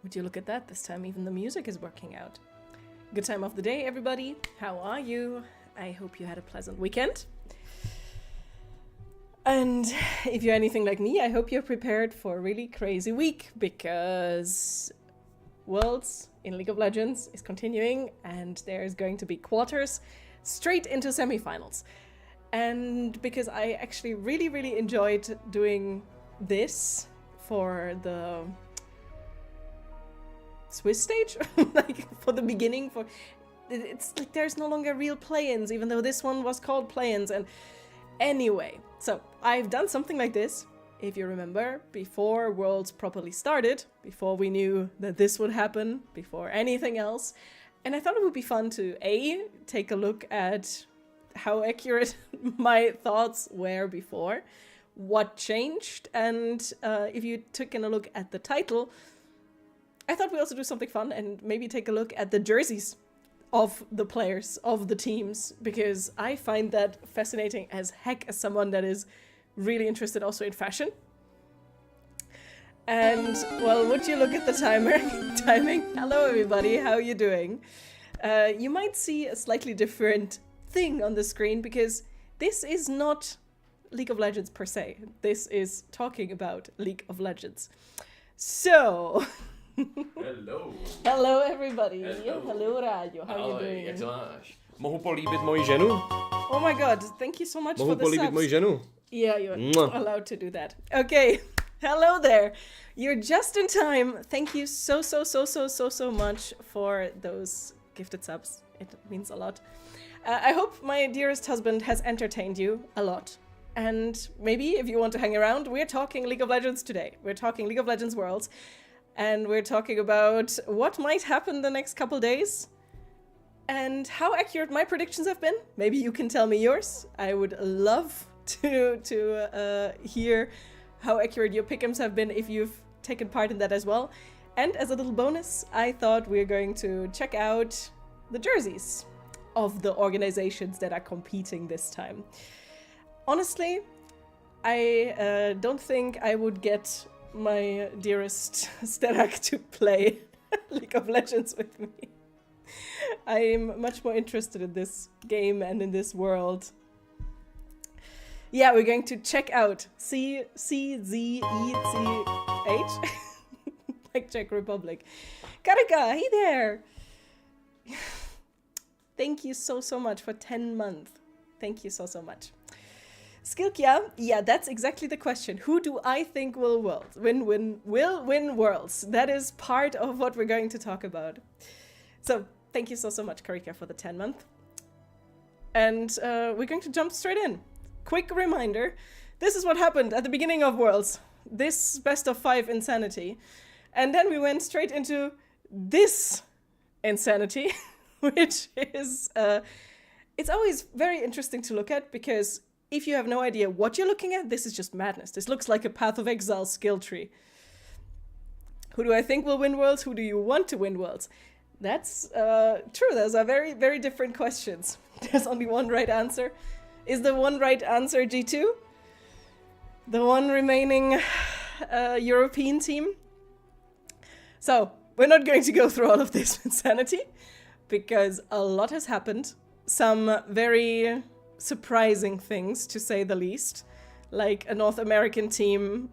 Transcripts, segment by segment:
Would you look at that? This time even the music is working out. Good time of the day, everybody. How are you? I hope you had a pleasant weekend. And if you're anything like me, I hope you're prepared for a really crazy week, because Worlds in League of Legends is continuing and there's going to be quarters straight into semifinals. And because I actually really enjoyed doing this for the Swiss stage, like for the beginning, it's like there's no longer real play-ins, even though this one was called play-ins. And anyway, so I've done something like this, if you remember, before Worlds properly started, before we knew that this would happen, before anything else. And I thought it would be fun to take a look at how accurate my thoughts were before, what changed, and if you took a look at the title, I thought we also do something fun and maybe take a look at the jerseys of the players, of the teams, because I find that fascinating as heck as someone that is really interested also in fashion. And, well, would you look at the timing? Hello everybody, how are you doing? You might see a slightly different thing on the screen because this is not League of Legends per se. This is talking about League of Legends. So... Hello. Hello everybody. Hello Rádio. How are you doing? Jak se máš? Mohu políbit moji ženu? Oh my god, thank you so much Mohu for the políbit subs. moji ženu? Yeah, you're allowed to do that. Okay. Hello there. You're just in time. Thank you so much for those gifted subs. It means a lot. I hope my dearest husband has entertained you a lot. And maybe if you want to hang around, we're talking League of Legends today. We're talking League of Legends Worlds. And we're talking about what might happen the next couple days and how accurate my predictions have been. Maybe you can tell me yours. I would love to hear how accurate your pick'ems have been if you've taken part in that as well. And as a little bonus, I thought we're going to check out the jerseys of the organizations that are competing this time. Honestly, I don't think I would get my dearest Sterak to play League of Legends with me. I'm much more interested in this game and in this world. Yeah, we're going to check out CZECH, like Czech Republic. Karika, hey there! Thank you so much for 10 months. Thank you so much. Skilkia, yeah, that's exactly the question. Who do I think will win Worlds? That is part of what we're going to talk about. So, thank you so much, Karika, for the 10 month. And we're going to jump straight in. Quick reminder, this is what happened at the beginning of Worlds. This best of 5 insanity. And then we went straight into this insanity, which is... it's always very interesting to look at, because if you have no idea what you're looking at, this is just madness. This looks like a Path of Exile skill tree. Who do I think will win Worlds? Who do you want to win Worlds? That's true. Those are very different questions. There's only one right answer. Is the one right answer G2? The one remaining European team? So, we're not going to go through all of this insanity, because a lot has happened. Some very surprising things, to say the least, like a North American team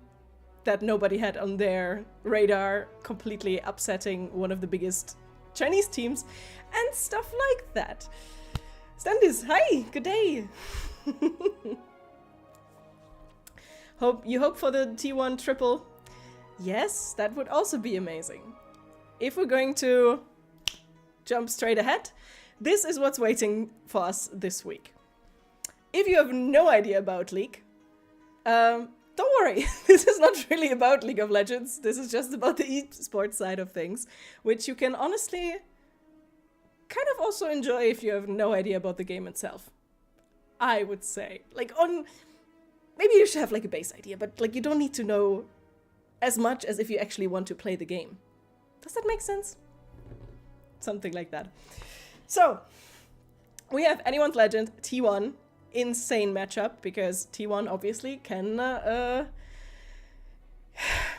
that nobody had on their radar completely upsetting one of the biggest Chinese teams and stuff like that. Standis, hi, good day. Hope for the T1 triple. Yes, that would also be amazing. If we're going to jump straight ahead, this is what's waiting for us this week. If you have no idea about League, don't worry. This is not really about League of Legends. This is just about the esports side of things, which you can honestly kind of also enjoy if you have no idea about the game itself. I would say. Maybe you should have like a base idea, but like you don't need to know as much as if you actually want to play the game. Does that make sense? Something like that. So, we have Anyone's Legend, T1, insane matchup, because T1 obviously can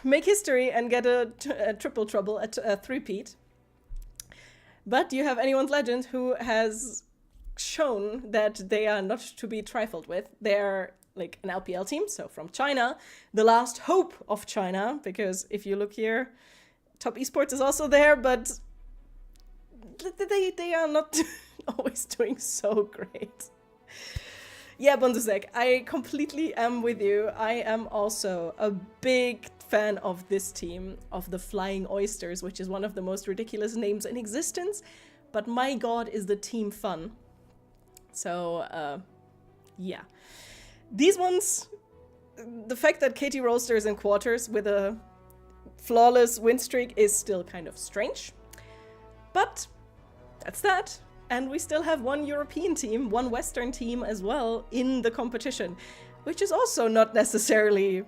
make history and get a triple trouble, a three-peat. But you have Anyone's Legend, who has shown that they are not to be trifled with. They're like an LPL team, so from China, the last hope of China, because if you look here, Top Esports is also there, but they are not always doing so great. Yeah, Bundesliga, I completely am with you. I am also a big fan of this team, of the Flying Oysters, which is one of the most ridiculous names in existence. But my god, is the team fun. So, yeah. These ones, the fact that Katie Rolster is in quarters with a flawless win streak is still kind of strange. But that's that. And we still have one European team, one Western team as well in the competition, which is also not necessarily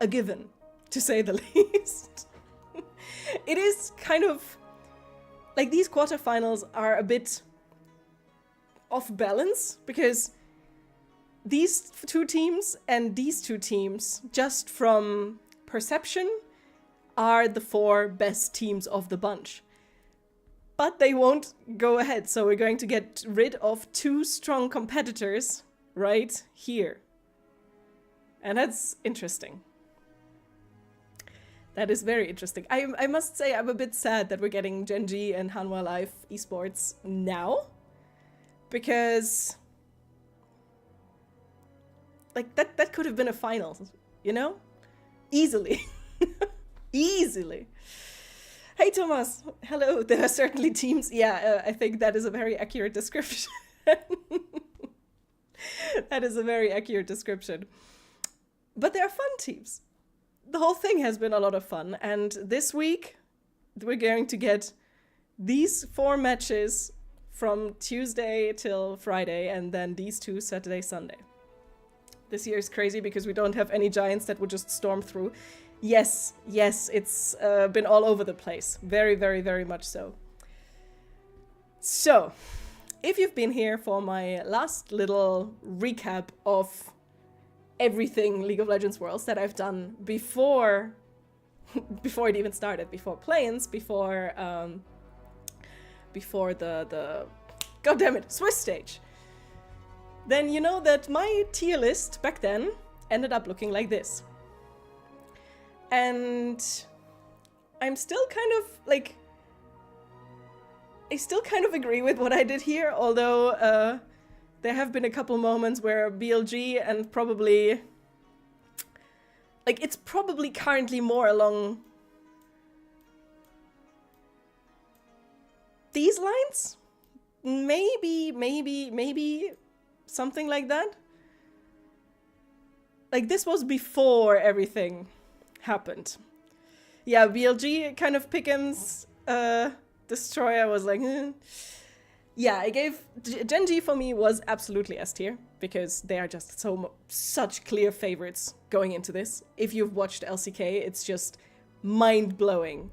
a given, to say the least. It is kind of like these quarterfinals are a bit off balance, because these two teams and these two teams, just from perception, are the 4 best teams of the bunch. But they won't go ahead, so we're going to get rid of 2 strong competitors right here. And that's interesting. That is very interesting. I must say I'm a bit sad that we're getting Gen G and Hanwha Life Esports now. Because like that could have been a final, you know? Easily. Easily. Hey Thomas, hello. There are certainly teams. Yeah, I think that is a very accurate description. That is a very accurate description. But they are fun teams. The whole thing has been a lot of fun. And this week, we're going to get these 4 matches from Tuesday till Friday, and then these 2 Saturday, Sunday. This year is crazy because we don't have any giants that would just storm through. Yes, it's been all over the place. Very, very, very much so. So, if you've been here for my last little recap of everything League of Legends Worlds that I've done before it even started, before play-ins, before the goddammit, Swiss stage, then you know that my tier list back then ended up looking like this. And I'm still kind of like, I still kind of agree with what I did here, although there have been a couple moments where BLG and probably, like, it's probably currently more along these lines? Maybe something like that. Like, this was before everything happened. Yeah, BLG kind of pick'ems, Destroyer was like, Yeah, I gave Gen G for me was absolutely S tier, because they are just such clear favorites going into this. If you've watched LCK, it's just mind-blowing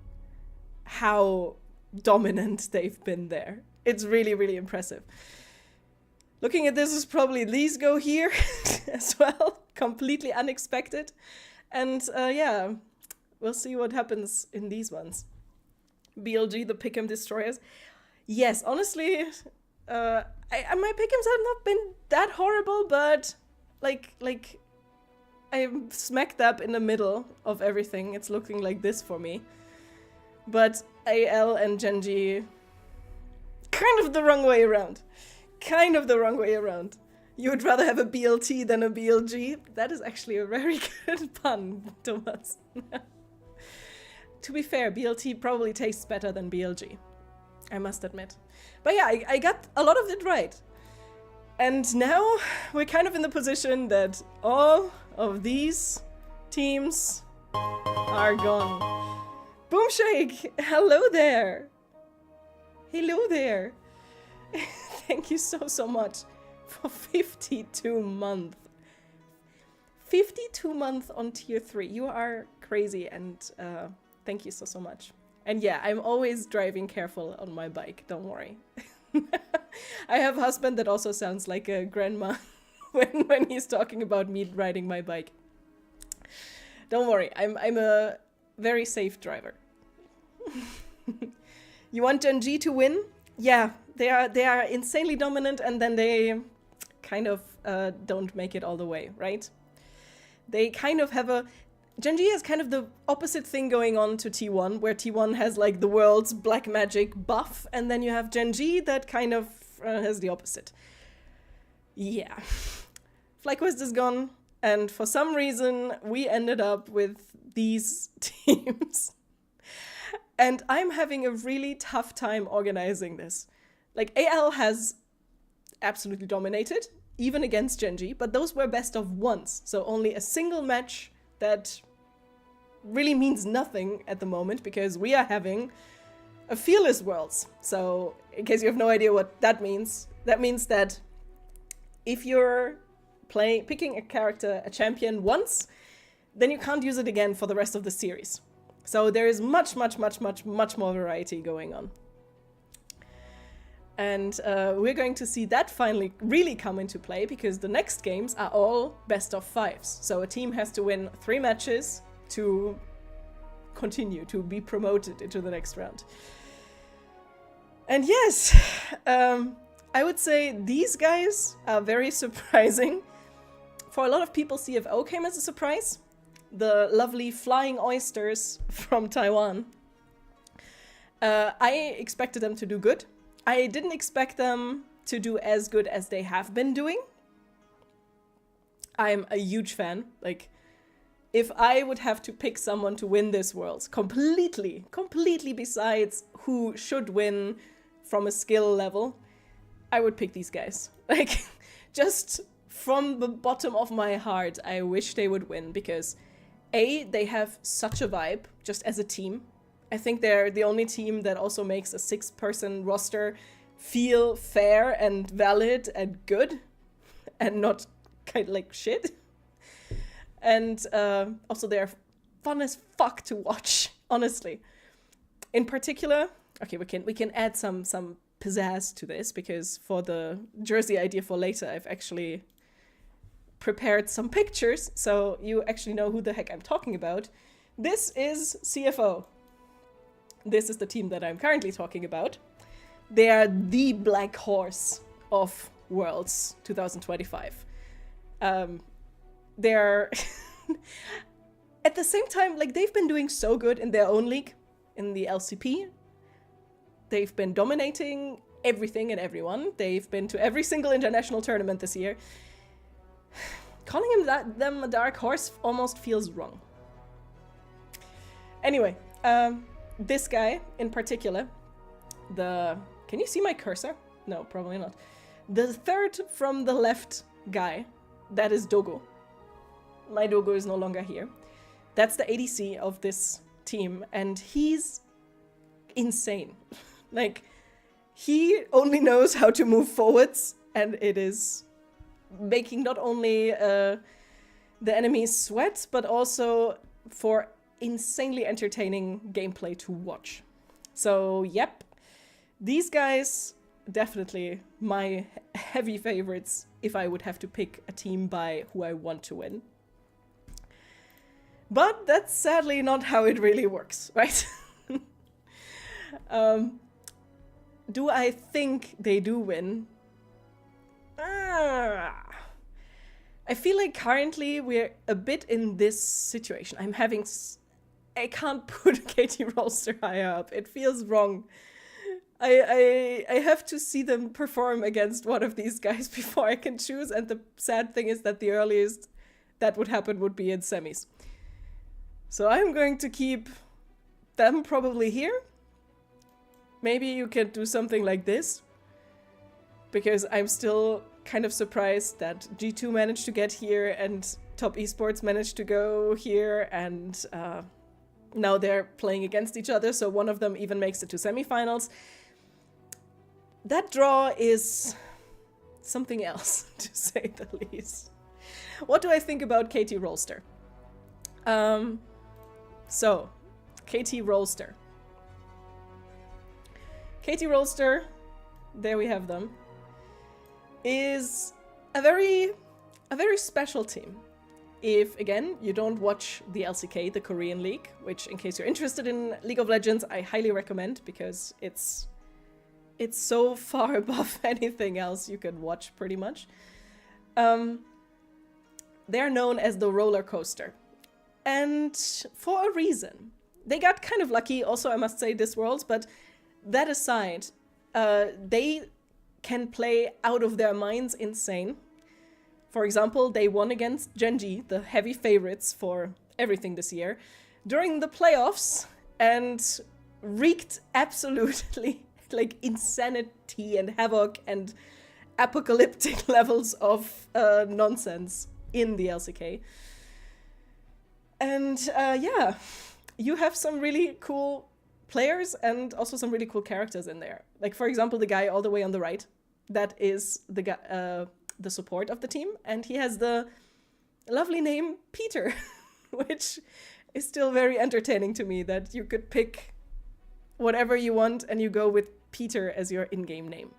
how dominant they've been there. It's really, really impressive. Looking at this is probably these go here as well. Completely unexpected. And yeah, we'll see what happens in these ones. BLG, the Pick'em Destroyers. Yes, honestly, my pick'ems have not been that horrible, but like I'm smack dab in the middle of everything. It's looking like this for me. But AL and Gen G, kind of the wrong way around. Kind of the wrong way around. You would rather have a BLT than a BLG? That is actually a very good pun, Thomas. To be fair, BLT probably tastes better than BLG. I must admit. But yeah, I got a lot of it right. And now we're kind of in the position that all of these teams are gone. Boomshake, hello there. Hello there. Thank you so much for 52 months. 52 months on tier 3. You are crazy, and thank you so much. And yeah, I'm always driving careful on my bike, don't worry. I have a husband that also sounds like a grandma when he's talking about me riding my bike. Don't worry, I'm a very safe driver. You want Gen G to win? Yeah, they are insanely dominant, and then they kind of don't make it all the way, right? They kind of have Gen G has kind of the opposite thing going on to T1, where T1 has like the world's black magic buff, and then you have Gen G that kind of has the opposite. Yeah. FlyQuest is gone, and for some reason we ended up with these teams. And I'm having a really tough time organizing this. Like, AL has absolutely dominated, even against Gen G, but those were best of ones. So only a single match that really means nothing at the moment, because we are having a Fearless Worlds. So, in case you have no idea what that means that if you're picking a character, a champion once, then you can't use it again for the rest of the series. So there is much more variety going on. And we're going to see that finally really come into play, because the next games are all best of fives. So a team has to win 3 matches to continue, to be promoted into the next round. And yes, I would say these guys are very surprising. For a lot of people, CFO came as a surprise. The lovely Flying Oysters from Taiwan. I expected them to do good. I didn't expect them to do as good as they have been doing. I'm a huge fan. Like, if I would have to pick someone to win this Worlds, completely besides who should win from a skill level, I would pick these guys. Like, just from the bottom of my heart, I wish they would win, because they have such a vibe, just as a team. I think they're the only team that also makes a 6-person roster feel fair and valid and good, and not kind of like shit. And also they're fun as fuck to watch, honestly. In particular, okay, we can add some pizzazz to this, because for the jersey idea for later, I've actually prepared some pictures, so you actually know who the heck I'm talking about. This is CFO. This is the team that I'm currently talking about. They are the black horse of Worlds 2025. They're at the same time, like, they've been doing so good in their own league, in the LCP. They've been dominating everything and everyone. They've been to every single international tournament this year. Calling them a dark horse almost feels wrong. Anyway, this guy in particular, can you see my cursor? No, probably not. The third from the left guy, that is Dogo. My Dogo is no longer here. That's the ADC of this team, and he's insane. Like, he only knows how to move forwards, and it is making not only the enemies sweat, but also for insanely entertaining gameplay to watch. So, yep, these guys definitely my heavy favorites if I would have to pick a team by who I want to win. But that's sadly not how it really works, right? Do I think they do win? I feel like currently we're a bit in this situation. I can't put Katie Rolster higher up. It feels wrong. I have to see them perform against one of these guys before I can choose, and the sad thing is that the earliest that would happen would be in semis. So I'm going to keep them probably here. Maybe you can do something like this, because I'm still kind of surprised that G2 managed to get here and Top Esports managed to go here, and now they're playing against each other, so one of them even makes it to semifinals. That draw is something else, to say the least. What do I think about Katie Rolster? So, Katie Rolster. Katie Rolster, there we have them, is a very special team. if, again, you don't watch the LCK, the Korean League, which, in case you're interested in League of Legends, I highly recommend, because it's so far above anything else you can watch, pretty much. They're known as the roller coaster. And for a reason. They got kind of lucky, also, I must say, this Worlds, but that aside, they can play out of their minds insane. For example, they won against Gen.G, the heavy favorites for everything this year, during the playoffs, and wreaked absolutely like insanity and havoc and apocalyptic levels of nonsense in the LCK. And yeah, you have some really cool players and also some really cool characters in there. Like, for example, the guy all the way on the right, that is the guy, the support of the team, and he has the lovely name Peter, which is still very entertaining to me, that you could pick whatever you want and you go with Peter as your in-game name.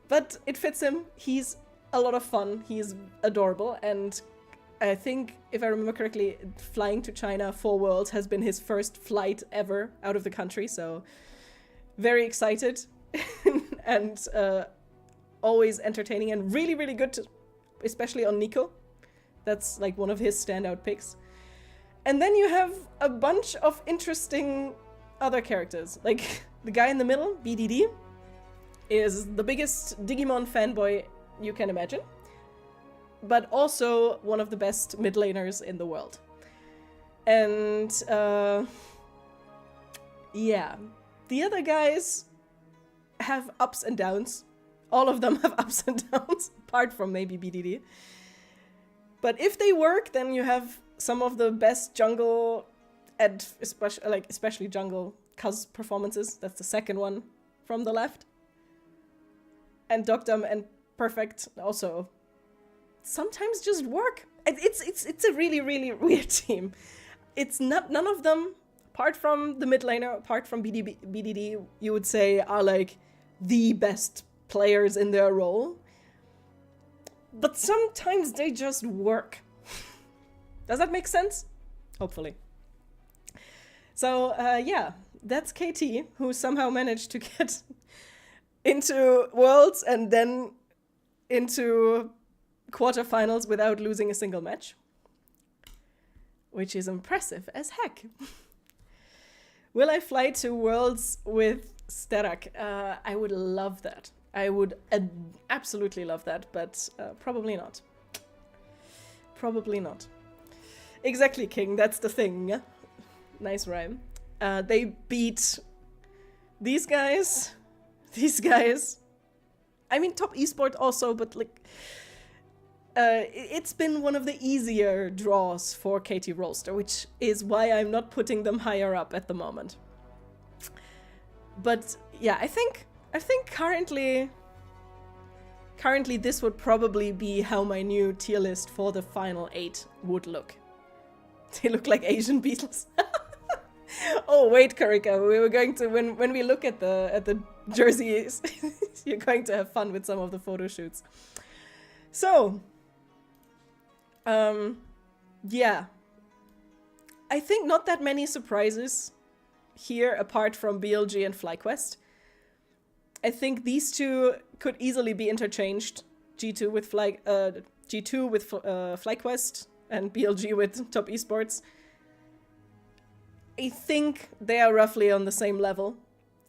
But it fits him. He's a lot of fun. He's adorable, and I think, if I remember correctly, flying to China for Worlds has been his first flight ever out of the country, so very excited and always entertaining and really, really good, especially on Nico. That's like one of his standout picks. And then you have a bunch of interesting other characters. Like the guy in the middle, BDD, is the biggest Digimon fanboy you can imagine, but also one of the best mid laners in the world. And yeah, the other guys have ups and downs. All of them have ups and downs, apart from maybe BDD. But if they work, then you have some of the best jungle, and especially jungle Cuz performances. That's the second one from the left. And Dogdom and Perfect also sometimes just work. It's a really, really weird team. It's not, none of them, apart from the mid laner, apart from BDD, you would say are like the best players in their role. But sometimes they just work. Does that make sense? Hopefully. So yeah, that's KT, who somehow managed to get into Worlds and then into quarterfinals without losing a single match, which is impressive as heck. Will I fly to Worlds with Sterak? I would love that. I would absolutely love that, but probably not. Probably not. Exactly, King, that's the thing. Nice rhyme. They beat these guys. I mean, top esport also, but like, it's been one of the easier draws for KT Rolster, which is why I'm not putting them higher up at the moment. But yeah, I think currently this would probably be how my new tier list for the final 8 would look. They look like Asian Beatles. Oh wait, Karika, we were going to, when we look at the jerseys, you're going to have fun with some of the photo shoots. So, yeah, I think not that many surprises here apart from BLG and FlyQuest. I think these two could easily be interchanged. G2 with FlyQuest and BLG with Top Esports. I think they are roughly on the same level,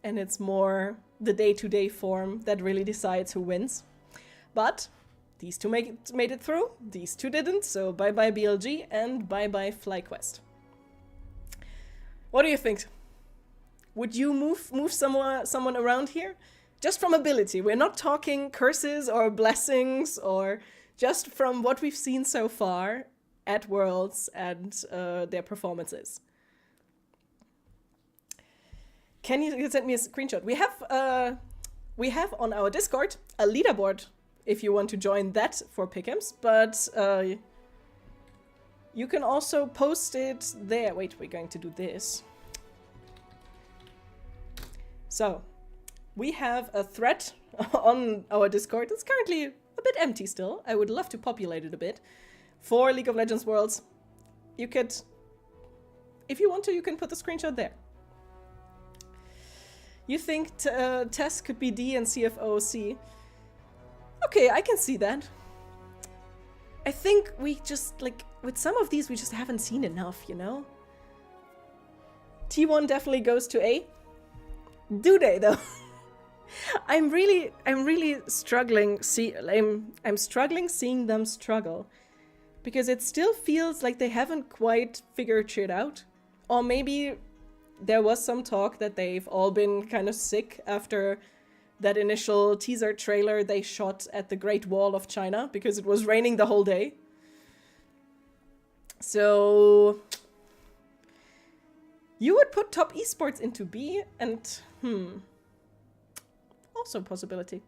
and it's more the day-to-day form that really decides who wins. But these two made it through, these two didn't, so bye-bye BLG and bye-bye FlyQuest. What do you think? Would you move someone around here? Just from ability. We're not talking curses or blessings, or just from what we've seen so far at Worlds and their performances. Can you send me a screenshot? We have on our Discord a leaderboard if you want to join that for Pick'ems, but you can also post it there. Wait, we're going to do this. So, we have a thread on our Discord. It's currently a bit empty still. I would love to populate it a bit. for League of Legends Worlds. You could, if you want to, you can put the screenshot there. You think Tess could be D and CFO C? Okay, I can see that. I think we just, like, with some of these, we just haven't seen enough, you know? T1 definitely goes to A. Do they, though? I'm really struggling. I'm struggling seeing them struggle. Because it still feels like they haven't quite figured shit out. Or maybe there was some talk that they've all been kind of sick after that initial teaser trailer they shot at the Great Wall of China because it was raining the whole day. So you would put top esports into B and also a possibility.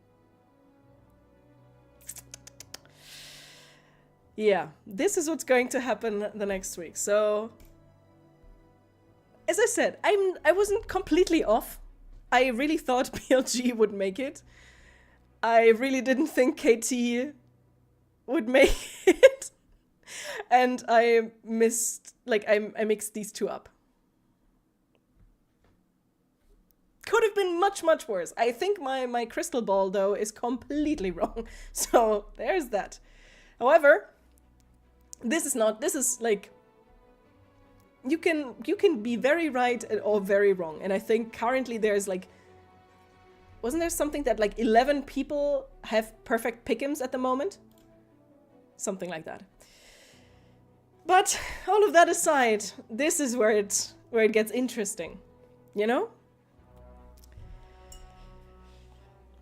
Yeah, this is what's going to happen the next week. So as I said, I wasn't completely off. I really thought PLG would make it. I really didn't think KT would make it. And I mixed these two up. Could have been much, much worse. I think my crystal ball, though, is completely wrong. So there's that. However, this is like, you can be very right or very wrong. And I think currently there's like, wasn't there something that like 11 people have perfect pick'ems at the moment? Something like that. But all of that aside, this is where it gets interesting, you know?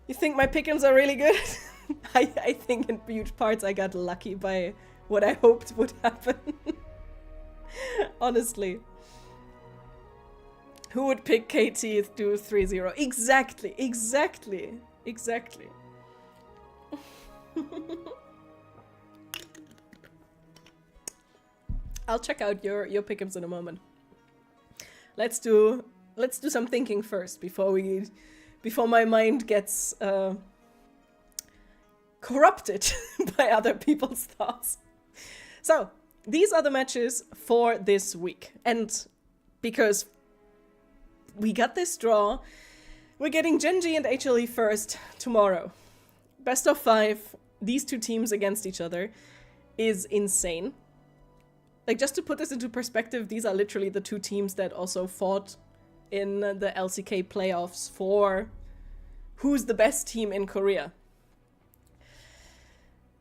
You think my pick'ems are really good? I think in huge parts I got lucky by what I hoped would happen. Honestly. Who would pick KT to do 3-0? Exactly. I'll check out your pick'ems in a moment. Let's do some thinking first before my mind gets corrupted by other people's thoughts. So, these are the matches for this week. And because we got this draw, we're getting Gen G and HLE first tomorrow. Best of 5, these two teams against each other is insane. Like, just to put this into perspective, these are literally the two teams that also fought in the LCK playoffs for who's the best team in Korea.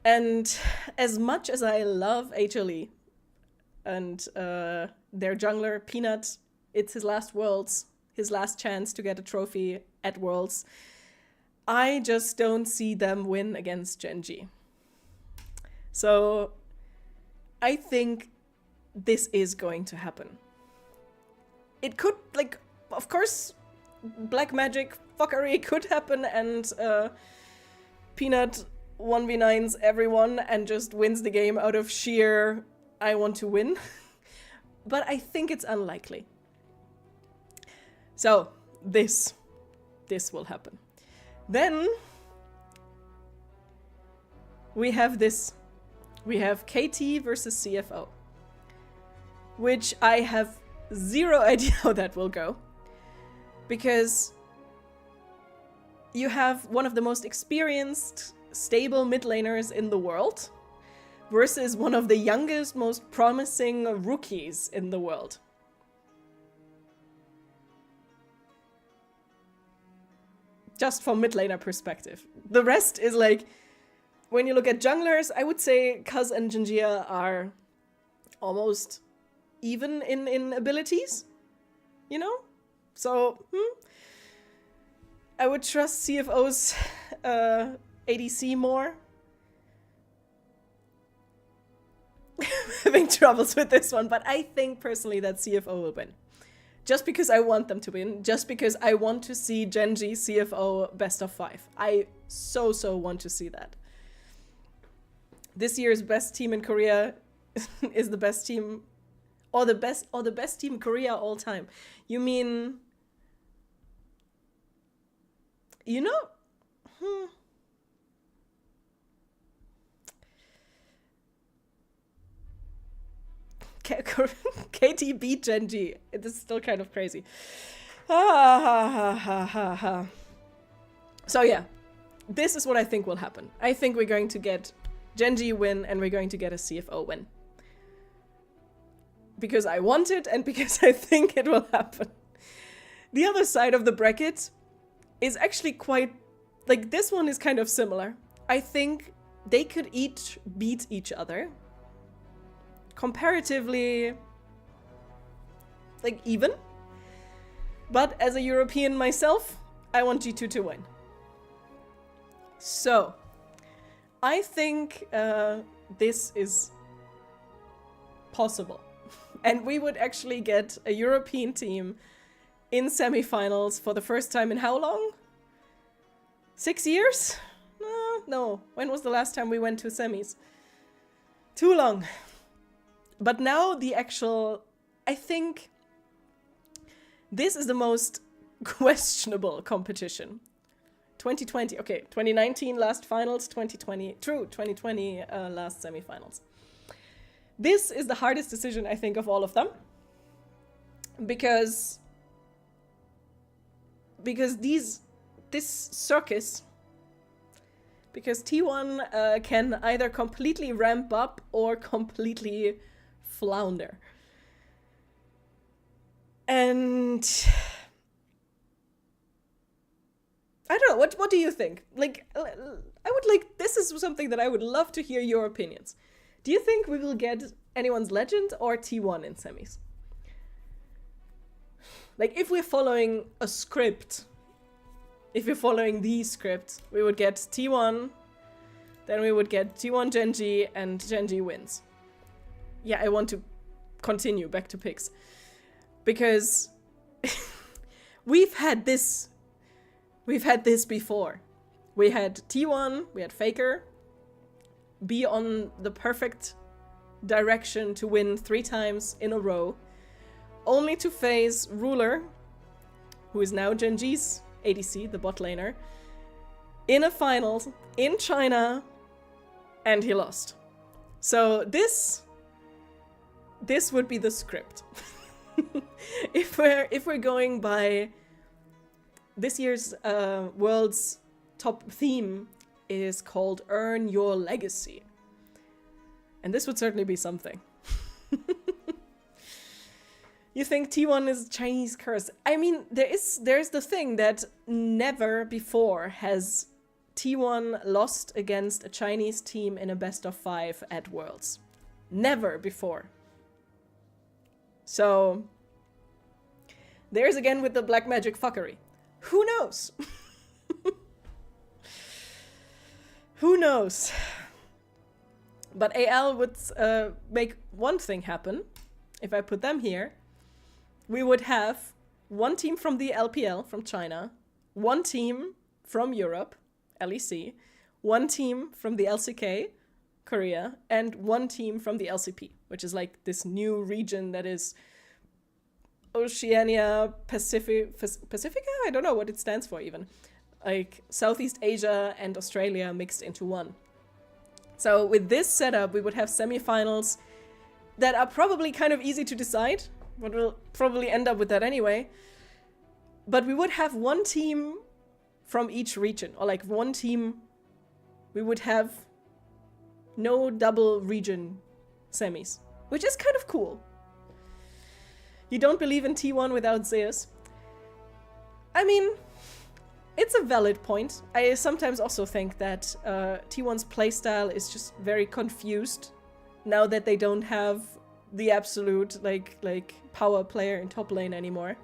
And as much as I love HLE and their jungler, Peanut, it's his last Worlds, his last chance to get a trophy at Worlds, I just don't see them win against Gen G. So I think this is going to happen. It could, like, of course, black magic fuckery could happen and Peanut 1v9s everyone and just wins the game out of sheer I want to win. But I think it's unlikely. So, this will happen. Then we have this. We have KT versus CFO. Which I have zero idea how that will go. Because you have one of the most experienced, stable mid laners in the world versus one of the youngest, most promising rookies in the world. Just from mid laner perspective. The rest is like, when you look at junglers, I would say Kuz and Jinjia are almost even in abilities, you know? So, I would trust CFO's ADC more. Having troubles with this one, but I think personally that CFO will win. Just because I want them to win, just because I want to see Gen G CFO best of 5. I so want to see that. This year's best team in Korea is the best team, or the best team in Korea all time. You mean, you know, Katie beat Gen.G. It is still kind of crazy. So yeah, this is what I think will happen. I think we're going to get Gen.G win and we're going to get a CFO win. Because I want it and because I think it will happen. The other side of the bracket is actually quite... Like, this one is kind of similar. I think they could each beat each other. Comparatively... like, even. But as a European myself, I want G2 to win. So, I think this is possible. And we would actually get a European team in semifinals for the first time in how long? 6 years? No. When was the last time we went to semis? Too long. But now the actual... I think this is the most questionable competition. 2020, okay, 2019 last finals, 2020, true, 2020 last semifinals. This is the hardest decision, I think, of all of them. Because this circus, because T1 can either completely ramp up or completely flounder. And I don't know, what do you think? Like, this is something that I would love to hear your opinions. Do you think we will get anyone's legend or T1 in semis? Like, if we're following a script, if we're following the script, we would get T1, then we would get T1 Gen.G, and Gen.G wins. Yeah, I want to continue back to picks. Because we've had this before. We had T1, we had Faker, be on the perfect direction to win 3 times in a row, only to face Ruler, who is now Gen.G's ADC, the bot laner, in a finals in China, and he lost. So this would be the script. If we're going by this year's World's top theme is called Earn Your Legacy. And this would certainly be something. You think T1 is Chinese curse? I mean, there's the thing that never before has T1 lost against a Chinese team in a best of 5 at Worlds. Never before. So, there's again with the black magic fuckery. Who knows? Who knows? But AL would make one thing happen. If I put them here, we would have one team from the LPL from China, one team from Europe, LEC, one team from the LCK, Korea, and one team from the LCP, which is like this new region that is Oceania, Pacifica? I don't know what it stands for even. Like Southeast Asia and Australia mixed into one. So with this setup, we would have semifinals that are probably kind of easy to decide, but we'll probably end up with that anyway. But we would have one team from each region, or like one team, we would have no double region semis, which is kind of cool. You don't believe in T1 without Zeus? I mean, it's a valid point. I sometimes also think that T1's playstyle is just very confused now that they don't have the absolute like power player in top lane anymore.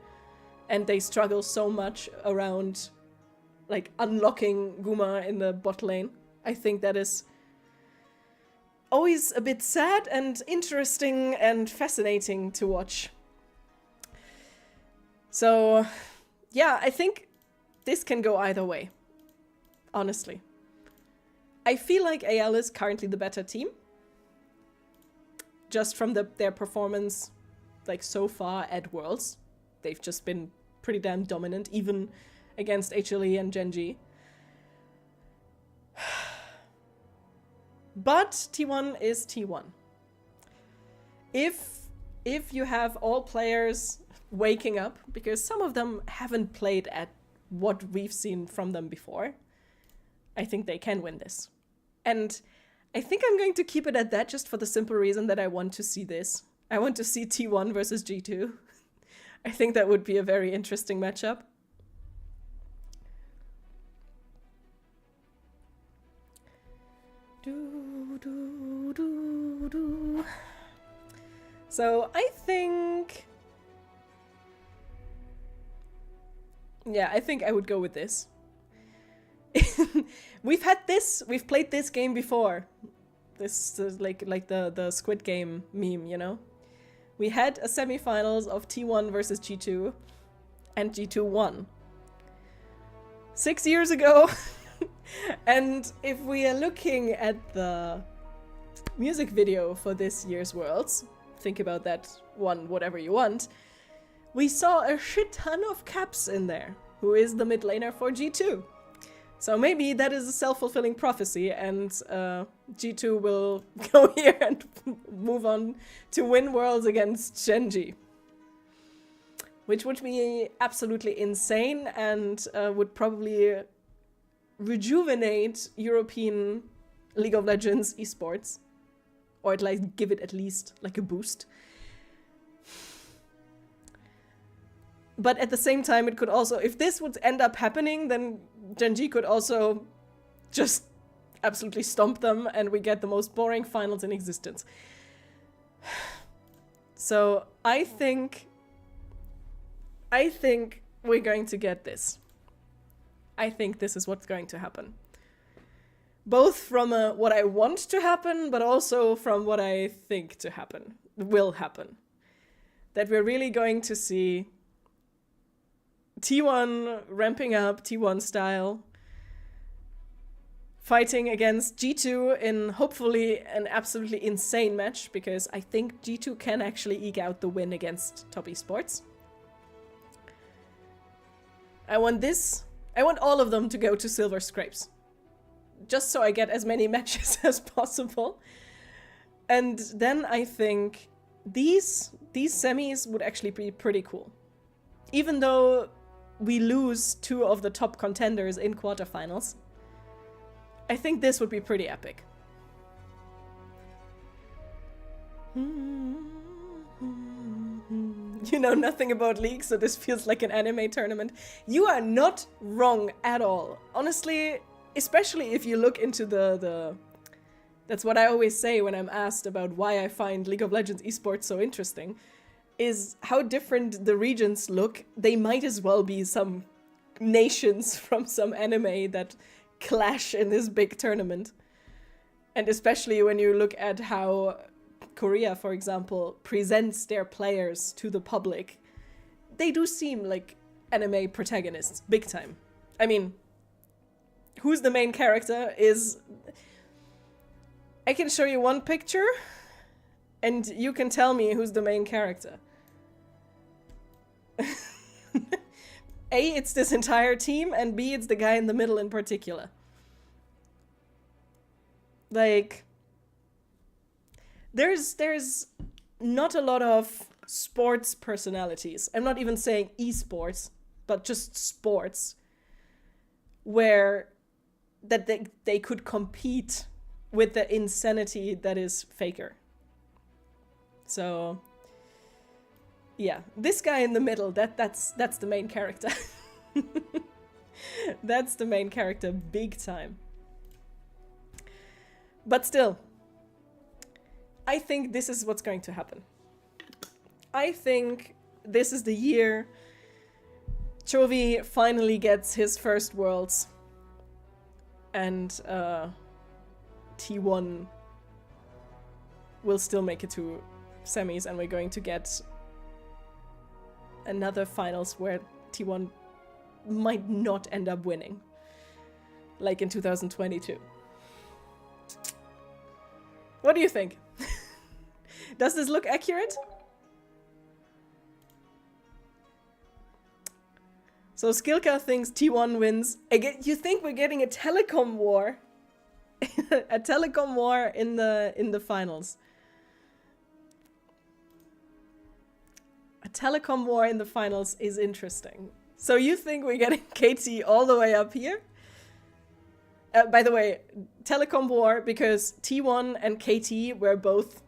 And they struggle so much around like unlocking Guma in the bot lane. I think that is always a bit sad and interesting and fascinating to watch. So, yeah, I think this can go either way, honestly. I feel like AL is currently the better team, just from their performance, like, so far at Worlds. They've just been pretty damn dominant, even against HLE and Gen.G. But T1 is T1. If if you have all players waking up, because some of them haven't played at what we've seen from them before, I think they can win this. And I think I'm going to keep it at that just for the simple reason that I want to see this. I want to see T1 versus G2. I think that would be a very interesting matchup. So I think... yeah, I think I would go with this. We've played this game before. This is like the Squid Game meme, you know? We had a semifinals of T1 versus G2, and G2 won. 6 years ago. And if we are looking at the music video for this year's Worlds, think about that one, whatever you want, we saw a shit ton of Caps in there, who is the mid laner for G2. So maybe that is a self-fulfilling prophecy, and G2 will go here and move on to win Worlds against Gen.G. Which would be absolutely insane and would probably rejuvenate European League of Legends esports. Or like give it at least like a boost. But at the same time, it could also, if this would end up happening, then Gen.G could also just absolutely stomp them and we get the most boring finals in existence. So I think we're going to get this. I think this is what's going to happen. Both from what I want to happen, but also from what I think to happen, will happen. That we're really going to see T1 ramping up, T1 style, fighting against G2 in hopefully an absolutely insane match, because I think G2 can actually eke out the win against Top Esports. I want all of them to go to Silver Scrapes. Just so I get as many matches as possible. And then I think these semis would actually be pretty cool. Even though we lose 2 of the top contenders in quarterfinals, I think this would be pretty epic. You know nothing about League, so this feels like an anime tournament. You are not wrong at all. Honestly, especially if you look into the... That's what I always say when I'm asked about why I find League of Legends esports so interesting, is how different the regions look. They might as well be some nations from some anime that clash in this big tournament. And especially when you look at how Korea, for example, presents their players to the public, they do seem like anime protagonists, big time. I mean, who's the main character is... I can show you one picture, and you can tell me who's the main character. A, it's this entire team, and B, it's the guy in the middle in particular. Like, there's not a lot of sports personalities. I'm not even saying esports, but just sports, where that they could compete with the insanity that is Faker. So yeah, this guy in the middle, that's the main character. That's the main character, big time. But still, I think this is what's going to happen. I think this is the year Chovy finally gets his first Worlds, and T1 will still make it to semis, and we're going to get another finals where T1 might not end up winning, like in 2022. What do you think? Does this look accurate? So Skilka thinks T1 wins. Again, you think we're getting a telecom war? A telecom war in the finals. Telecom War in the finals is interesting. So you think we're getting KT all the way up here? By the way, Telecom War, because T1 and KT were both,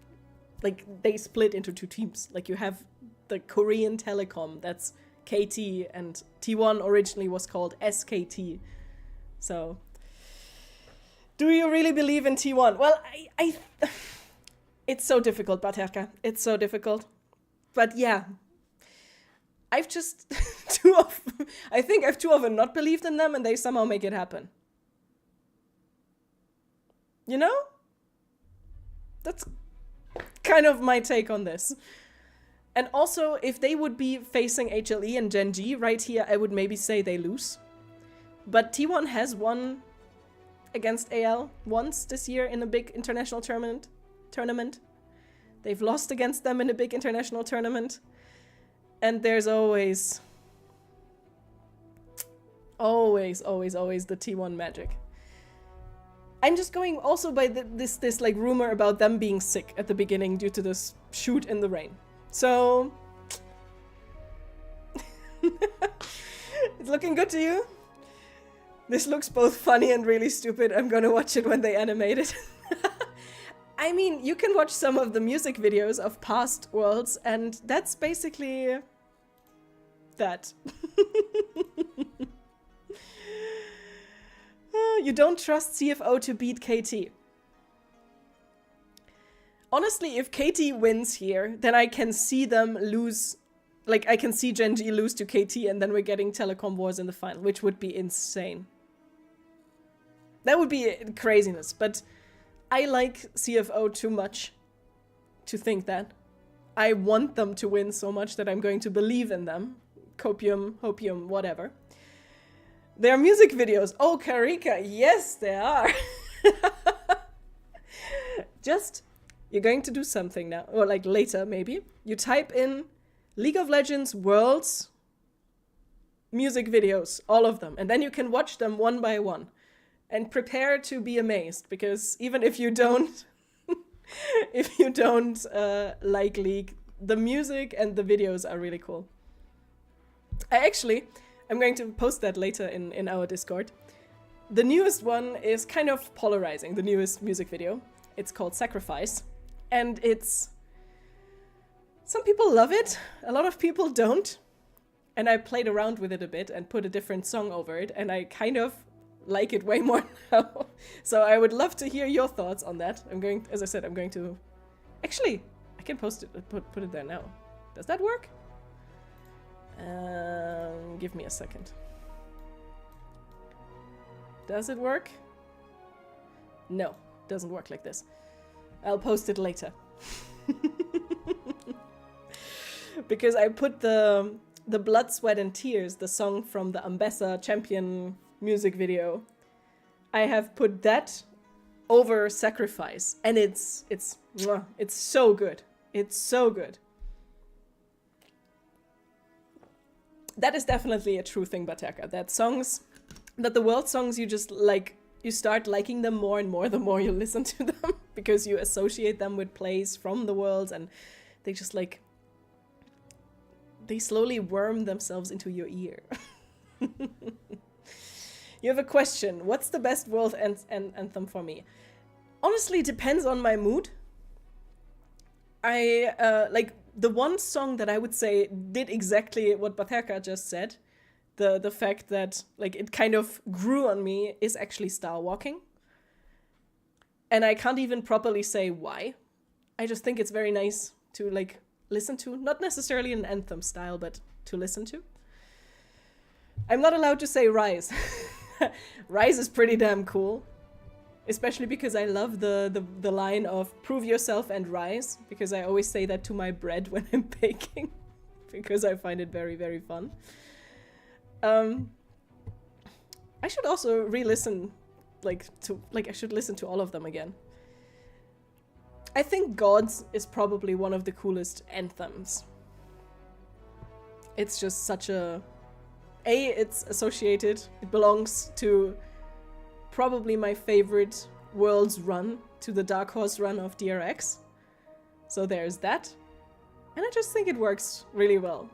like, they split into two teams. Like, you have the Korean Telecom, that's KT, and T1 originally was called SKT. So, do you really believe in T1? Well, it's so difficult, Baterka. It's so difficult. But yeah, I've just I think I've too often not believed in them and they somehow make it happen. You know? That's kind of my take on this. And also, if they would be facing HLE and Gen G right here, I would maybe say they lose. But T1 has won against AL once this year in a big international tournament. They've lost against them in a big international tournament. And there's always the T1 magic. I'm just going also by this like rumor about them being sick at the beginning due to this shoot in the rain. So it's looking good to you? This looks both funny and really stupid. I'm gonna watch it when they animate it. I mean, you can watch some of the music videos of past Worlds, and that's basically that. You don't trust CFO to beat KT. Honestly, if KT wins here, then I can see them lose. Like, I can see Gen G lose to KT, and then we're getting Telecom Wars in the final, which would be insane. That would be craziness, but I like CFO too much to think that. I want them to win so much that I'm going to believe in them. Copium, hopium, whatever. There are music videos. Oh, Karika, yes, there are. Just, you're going to do something now, or like later maybe. You type in League of Legends Worlds music videos, all of them, and then you can watch them one by one. And prepare to be amazed, because even if you don't, like League, the music and the videos are really cool. I'm going to post that later in our Discord. The newest one is kind of polarizing, the newest music video. It's called Sacrifice. And some people love it, a lot of people don't. And I played around with it a bit and put a different song over it, and I kind of like it way more now. So I would love to hear your thoughts on that. As I said, I'm going to... Actually, I can post it, put it there now. Does that work? Give me a second. Does it work? No, doesn't work like this. I'll post it later. Because I put the Blood, Sweat and Tears, the song from the Ambessa Champion music video. I have put that over Sacrifice, and it's so good. It's so good. That is definitely a true thing, Baterka. That the world songs, you just like, you start liking them more and more the more you listen to them, because you associate them with plays from the worlds, and they just like, they slowly worm themselves into your ear. You have a question. What's the best world anthem for me? Honestly, depends on my mood. Like, the one song that I would say did exactly what Baterka just said, the fact that, like, it kind of grew on me, is actually Star Walking. And I can't even properly say why. I just think it's very nice to, like, listen to. Not necessarily an anthem style, but to listen to. I'm not allowed to say Rise. Rise is pretty damn cool. Especially because I love the line of prove yourself and rise. Because I always say that to my bread when I'm baking. Because I find it very, very fun. I should also re-listen, I should listen to all of them again. I think Gods is probably one of the coolest anthems. It's just such a... it's associated, it belongs to probably my favorite Worlds run, to the Dark Horse run of DRX. So there's that. And I just think it works really well.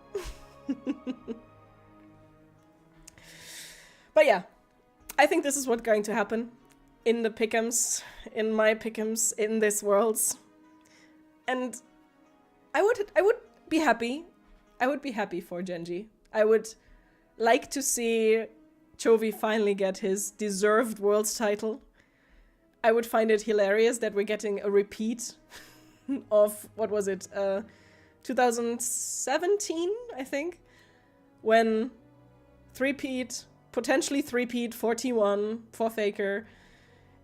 But yeah, I think this is what's going to happen in the pick'ems, in my pick'ems, in this worlds. And I would be happy. I would be happy for Genji. I would like to see Chovy finally get his deserved world's title. I would find it hilarious that we're getting a repeat of, what was it, 2017, I think, when potentially three-peat 41 for Faker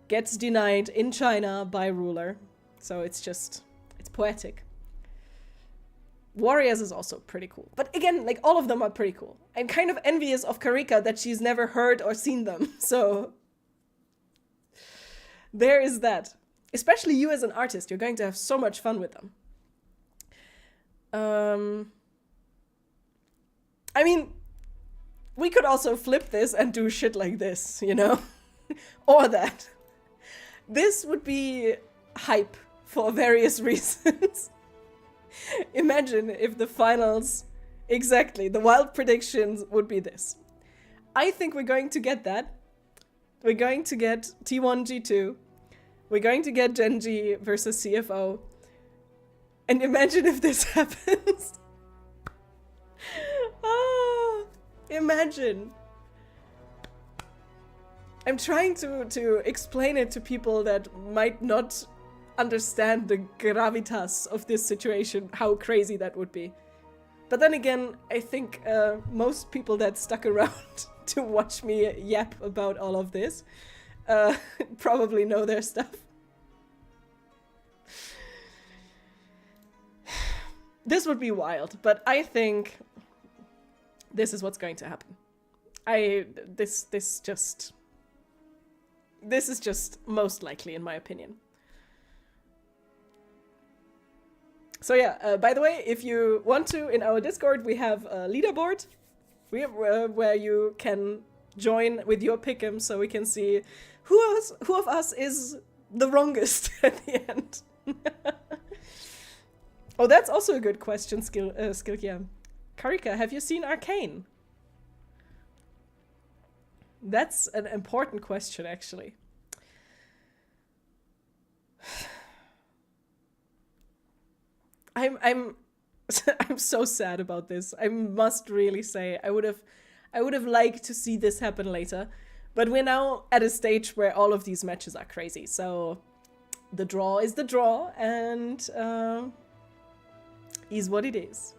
gets denied in China by Ruler. So it's poetic. Warriors is also pretty cool. But again, like, all of them are pretty cool. I'm kind of envious of Karika that she's never heard or seen them. So there is that. Especially you as an artist, you're going to have so much fun with them. I mean, we could also flip this and do shit like this, you know? Or that. This would be hype for various reasons. Imagine if the finals, exactly, the wild predictions would be this. I think we're going to get that. We're going to get T1, G2. We're going to get Genji versus CFO. And imagine if this happens. Imagine. I'm trying to explain it to people that might not understand the gravitas of this situation, how crazy that would be. But then again, I think most people that stuck around to watch me yap about all of this probably know their stuff. This would be wild, but I think this is what's going to happen. This is just most likely, in my opinion. So yeah, by the way, if you want to, in our Discord, we have a leaderboard where you can join with your pick'em, so we can see who of us is the wrongest at the end. Oh, that's also a good question, Skilkia. Karika, have you seen Arcane? That's an important question, actually. I'm so sad about this. I must really say I would have liked to see this happen later, but we're now at a stage where all of these matches are crazy. So the draw is the draw, and is what it is.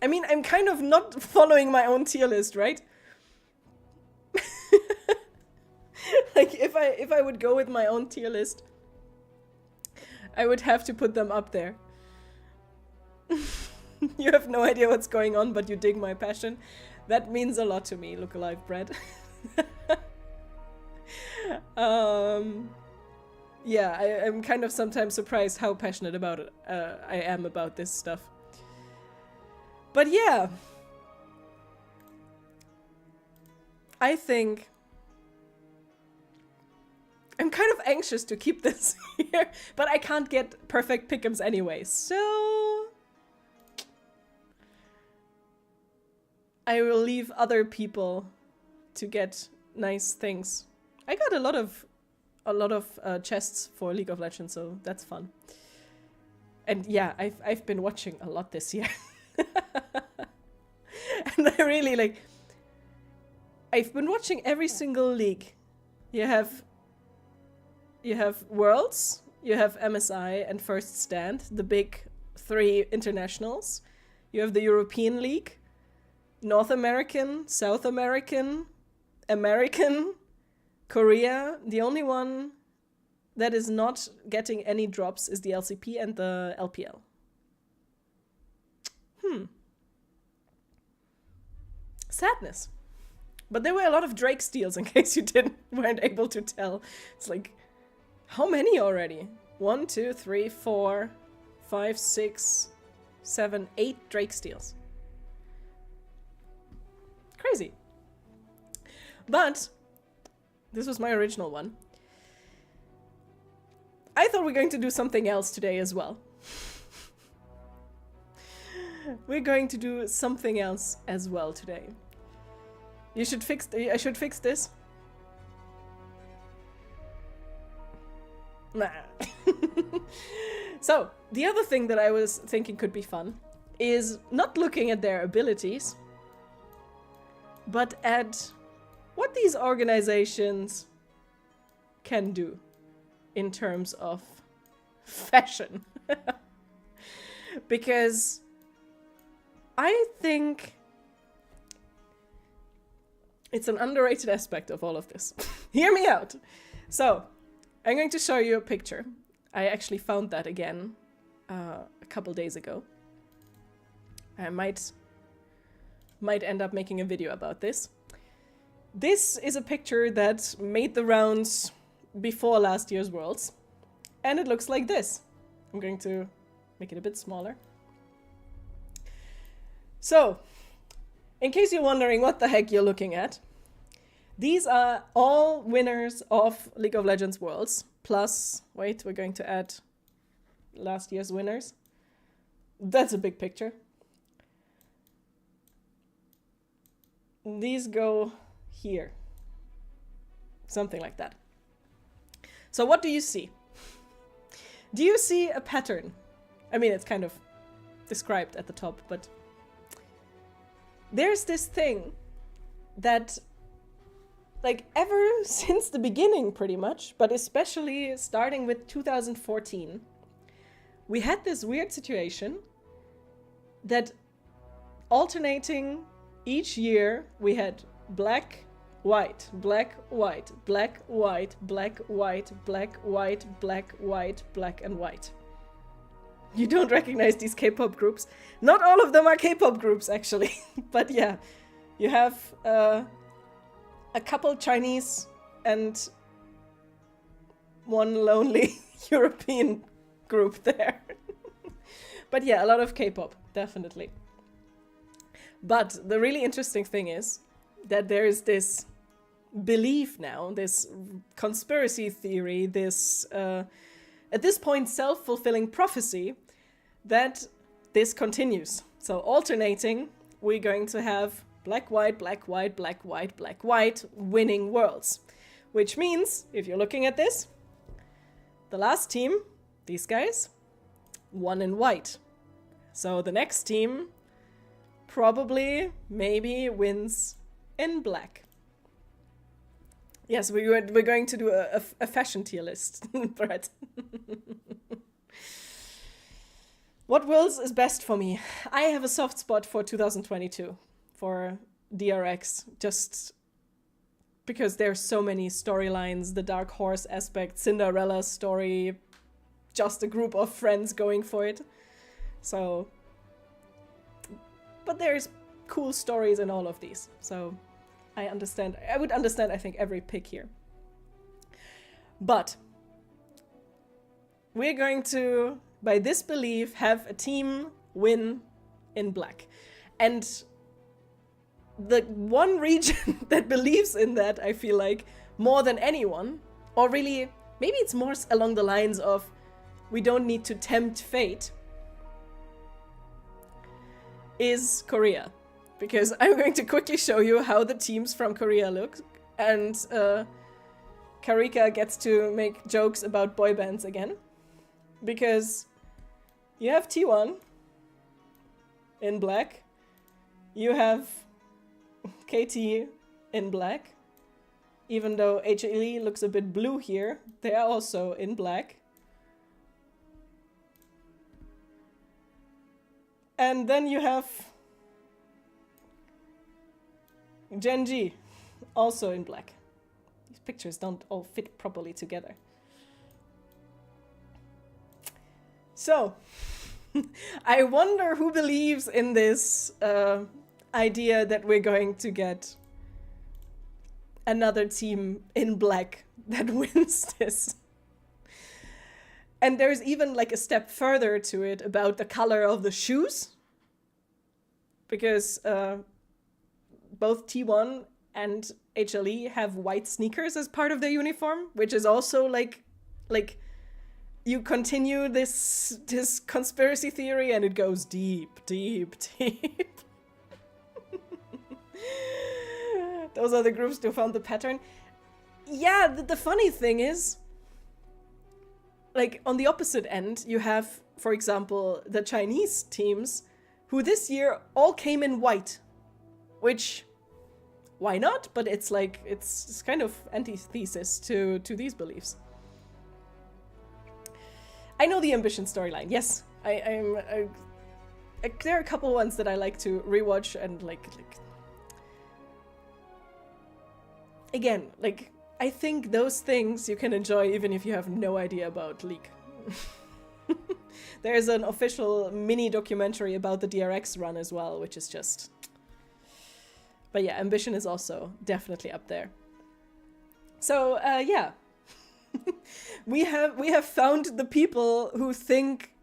I mean, I'm kind of not following my own tier list, right? Like, if I would go with my own tier list, I would have to put them up there. You have no idea what's going on, but you dig my passion. That means a lot to me, Look Alive Bread. Yeah, I'm kind of sometimes surprised how passionate about it I am about this stuff. But yeah, I think I'm kind of anxious to keep this here, but I can't get perfect pick'ems anyway, so I will leave other people to get nice things. I got a lot of chests for League of Legends, so that's fun. And yeah, I've been watching a lot this year. And I really I've been watching every single league. You have Worlds, you have MSI and First Stand, the big 3 internationals. You have the European League, North American, South American, American, Korea. The only one that is not getting any drops is the LCP and the LPL. Sadness. But there were a lot of Drake steals, in case you weren't able to tell. It's like, how many already? 1, 2, 3, 4, 5, 6, 7, 8 Drake steals. Crazy. But this was my original one. I thought we're going to do something else today as well. We're going to do something else as well today. I should fix this. Nah. So, the other thing that I was thinking could be fun is not looking at their abilities, but at what these organizations can do in terms of fashion. Because I think it's an underrated aspect of all of this. Hear me out. So, I'm going to show you a picture. I actually found that again a couple days ago. I might end up making a video about this. This is a picture that made the rounds before last year's Worlds. And it looks like this. I'm going to make it a bit smaller. So, in case you're wondering what the heck you're looking at, these are all winners of League of Legends Worlds. Plus, wait, we're going to add last year's winners. That's a big picture. These go here. Something like that. So what do you see? Do you see a pattern? I mean, it's kind of described at the top, but there's this thing that, like, ever since the beginning pretty much, but especially starting with 2014, we had this weird situation that alternating each year we had black, white, black, white, black, white, black, white, black, white, black, white, black, and white. You don't recognize these K-pop groups. Not all of them are K-pop groups, actually. But yeah, you have a couple Chinese and one lonely European group there. But yeah, a lot of K-pop, definitely. But the really interesting thing is that there is this belief now, this conspiracy theory, this, at this point, self-fulfilling prophecy that this continues. So alternating, we're going to have black, white, black, white, black, white, black, white, winning Worlds. Which means, if you're looking at this, the last team, these guys, won in white. So the next team probably, maybe, wins in black. Yes, we're going to do a fashion tier list, Brett. What Worlds is best for me? I have a soft spot for 2022, for DRX, just because there's so many storylines, the Dark Horse aspect, Cinderella's story, just a group of friends going for it. So, but there's cool stories in all of these, so I would understand, I think, every pick here. But we're going to, by this belief, have a team win in black. And the one region that believes in that, I feel like, more than anyone, or really, maybe it's more along the lines of, we don't need to tempt fate, is Korea. Because I'm going to quickly show you how the teams from Korea look. And Karika gets to make jokes about boy bands again. Because you have T1 in black. You have KT in black. Even though HLE looks a bit blue here, they are also in black. And then you have Gen.G, also in black. These pictures don't all fit properly together. So, I wonder who believes in this idea that we're going to get another team in black that wins this. And there's even like a step further to it about the color of the shoes. Because both T1 and HLE have white sneakers as part of their uniform, which is also like you continue this conspiracy theory and it goes deep, deep, deep. Those are the groups who found the pattern. Yeah, the funny thing is, like, on the opposite end, you have, for example, the Chinese teams, who this year all came in white. Which, why not? But it's like, it's kind of antithesis to these beliefs. I know the Ambition storyline, yes. There are a couple ones that I like to rewatch and like... Again, like, I think those things you can enjoy even if you have no idea about League. There's an official mini documentary about the DRX run as well, which is just... But yeah, Ambition is also definitely up there. So, yeah. we have found the people who think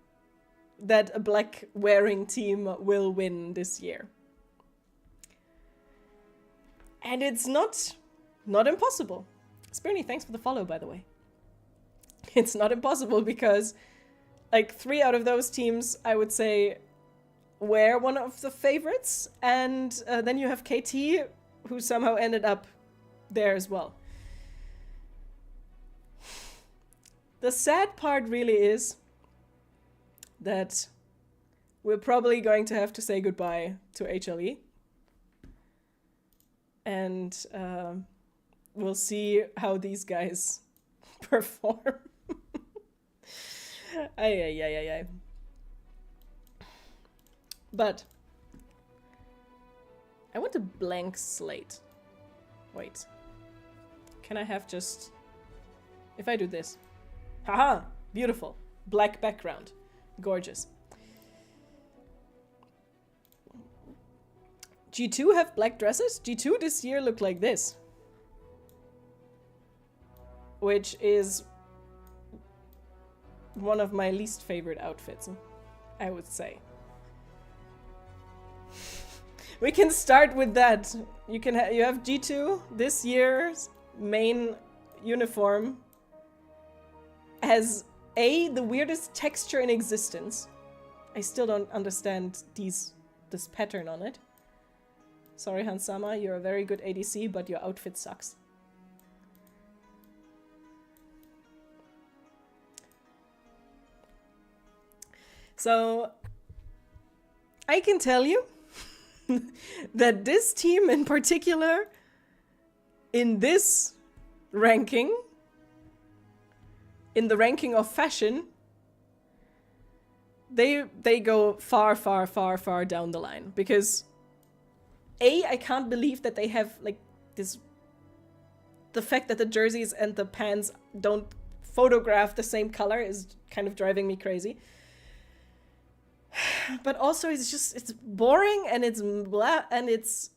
that a black-wearing team will win this year. And it's not impossible. Spirny, thanks for the follow, by the way. It's not impossible because, like, 3 out of those teams, I would say, were one of the favorites. And then you have KT, who somehow ended up there as well. The sad part really is that we're probably going to have to say goodbye to HLE. And we'll see how these guys perform. Ay. But I want a blank slate. Wait. Can I have just... If I do this. Haha! Beautiful. Black background. Gorgeous. G2 have black dresses? G2 this year look like this. Which is one of my least favorite outfits, I would say. We can start with that. You have G2 this year's main uniform has the weirdest texture in existence. I still don't understand this pattern on it. Sorry, Hansama, you're a very good ADC, but your outfit sucks. So, I can tell you that this team in particular, in this ranking, in the ranking of fashion, they go far, far, far, far down the line. Because, I can't believe that they have, like, this... The fact that the jerseys and the pants don't photograph the same color is kind of driving me crazy. But also, it's boring and it's blah, and it's...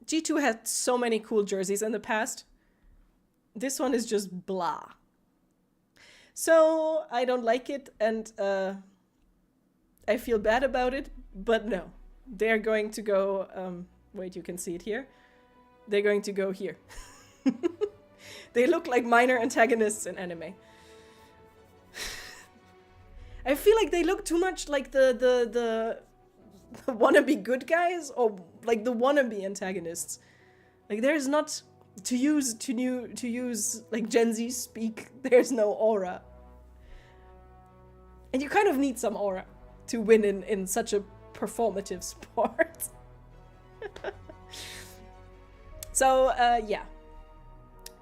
G2 had so many cool jerseys in the past. This one is just blah. So, I don't like it, and I feel bad about it, but no. They're going to go... wait, you can see it here. They're going to go here. They look like minor antagonists in anime. I feel like they look too much like the wannabe good guys, or like the wannabe antagonists. Like, there's not, to use like Gen Z speak, there's no aura. And you kind of need some aura to win in such a performative sport. So, yeah.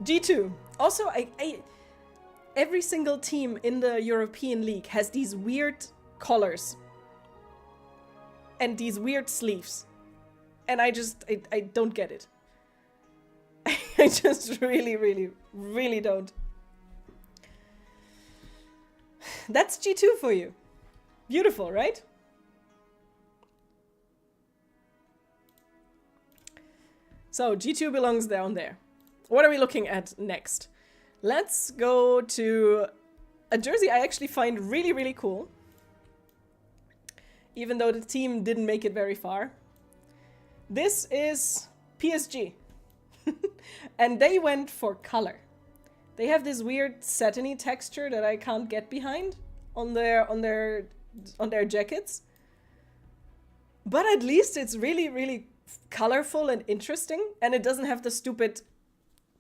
G2. Also, every single team in the European League has these weird collars. And these weird sleeves. And I don't get it. I just really, really, really don't. That's G2 for you. Beautiful, right? So, G2 belongs down there. What are we looking at next? Let's go to a jersey I actually find really, really cool. Even though the team didn't make it very far. This is PSG. And they went for color. They have this weird satiny texture that I can't get behind on their jackets. But at least it's really, really colorful and interesting, and it doesn't have the stupid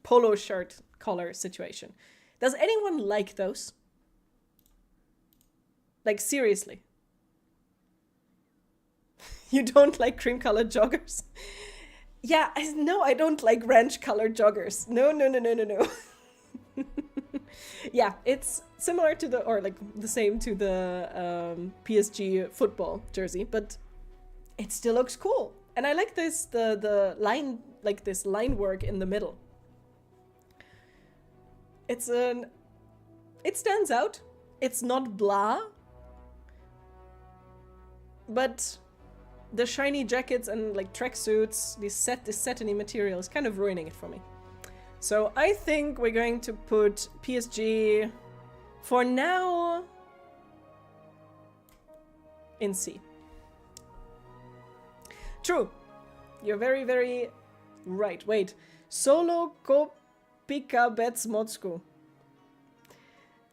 polo shirt collar situation. Does anyone like those? Like, seriously. You don't like cream-colored joggers? Yeah, no, I don't like ranch-colored joggers. No. Yeah, it's similar to the, or like the same to the PSG football jersey, but it still looks cool. And I like this, the line, like this line work in the middle. It stands out. It's not blah. But the shiny jackets and like tracksuits, this satiny material is kind of ruining it for me. So I think we're going to put PSG for now in C. True. You're very, very right. Wait. Solo Kopika Bets Motsku.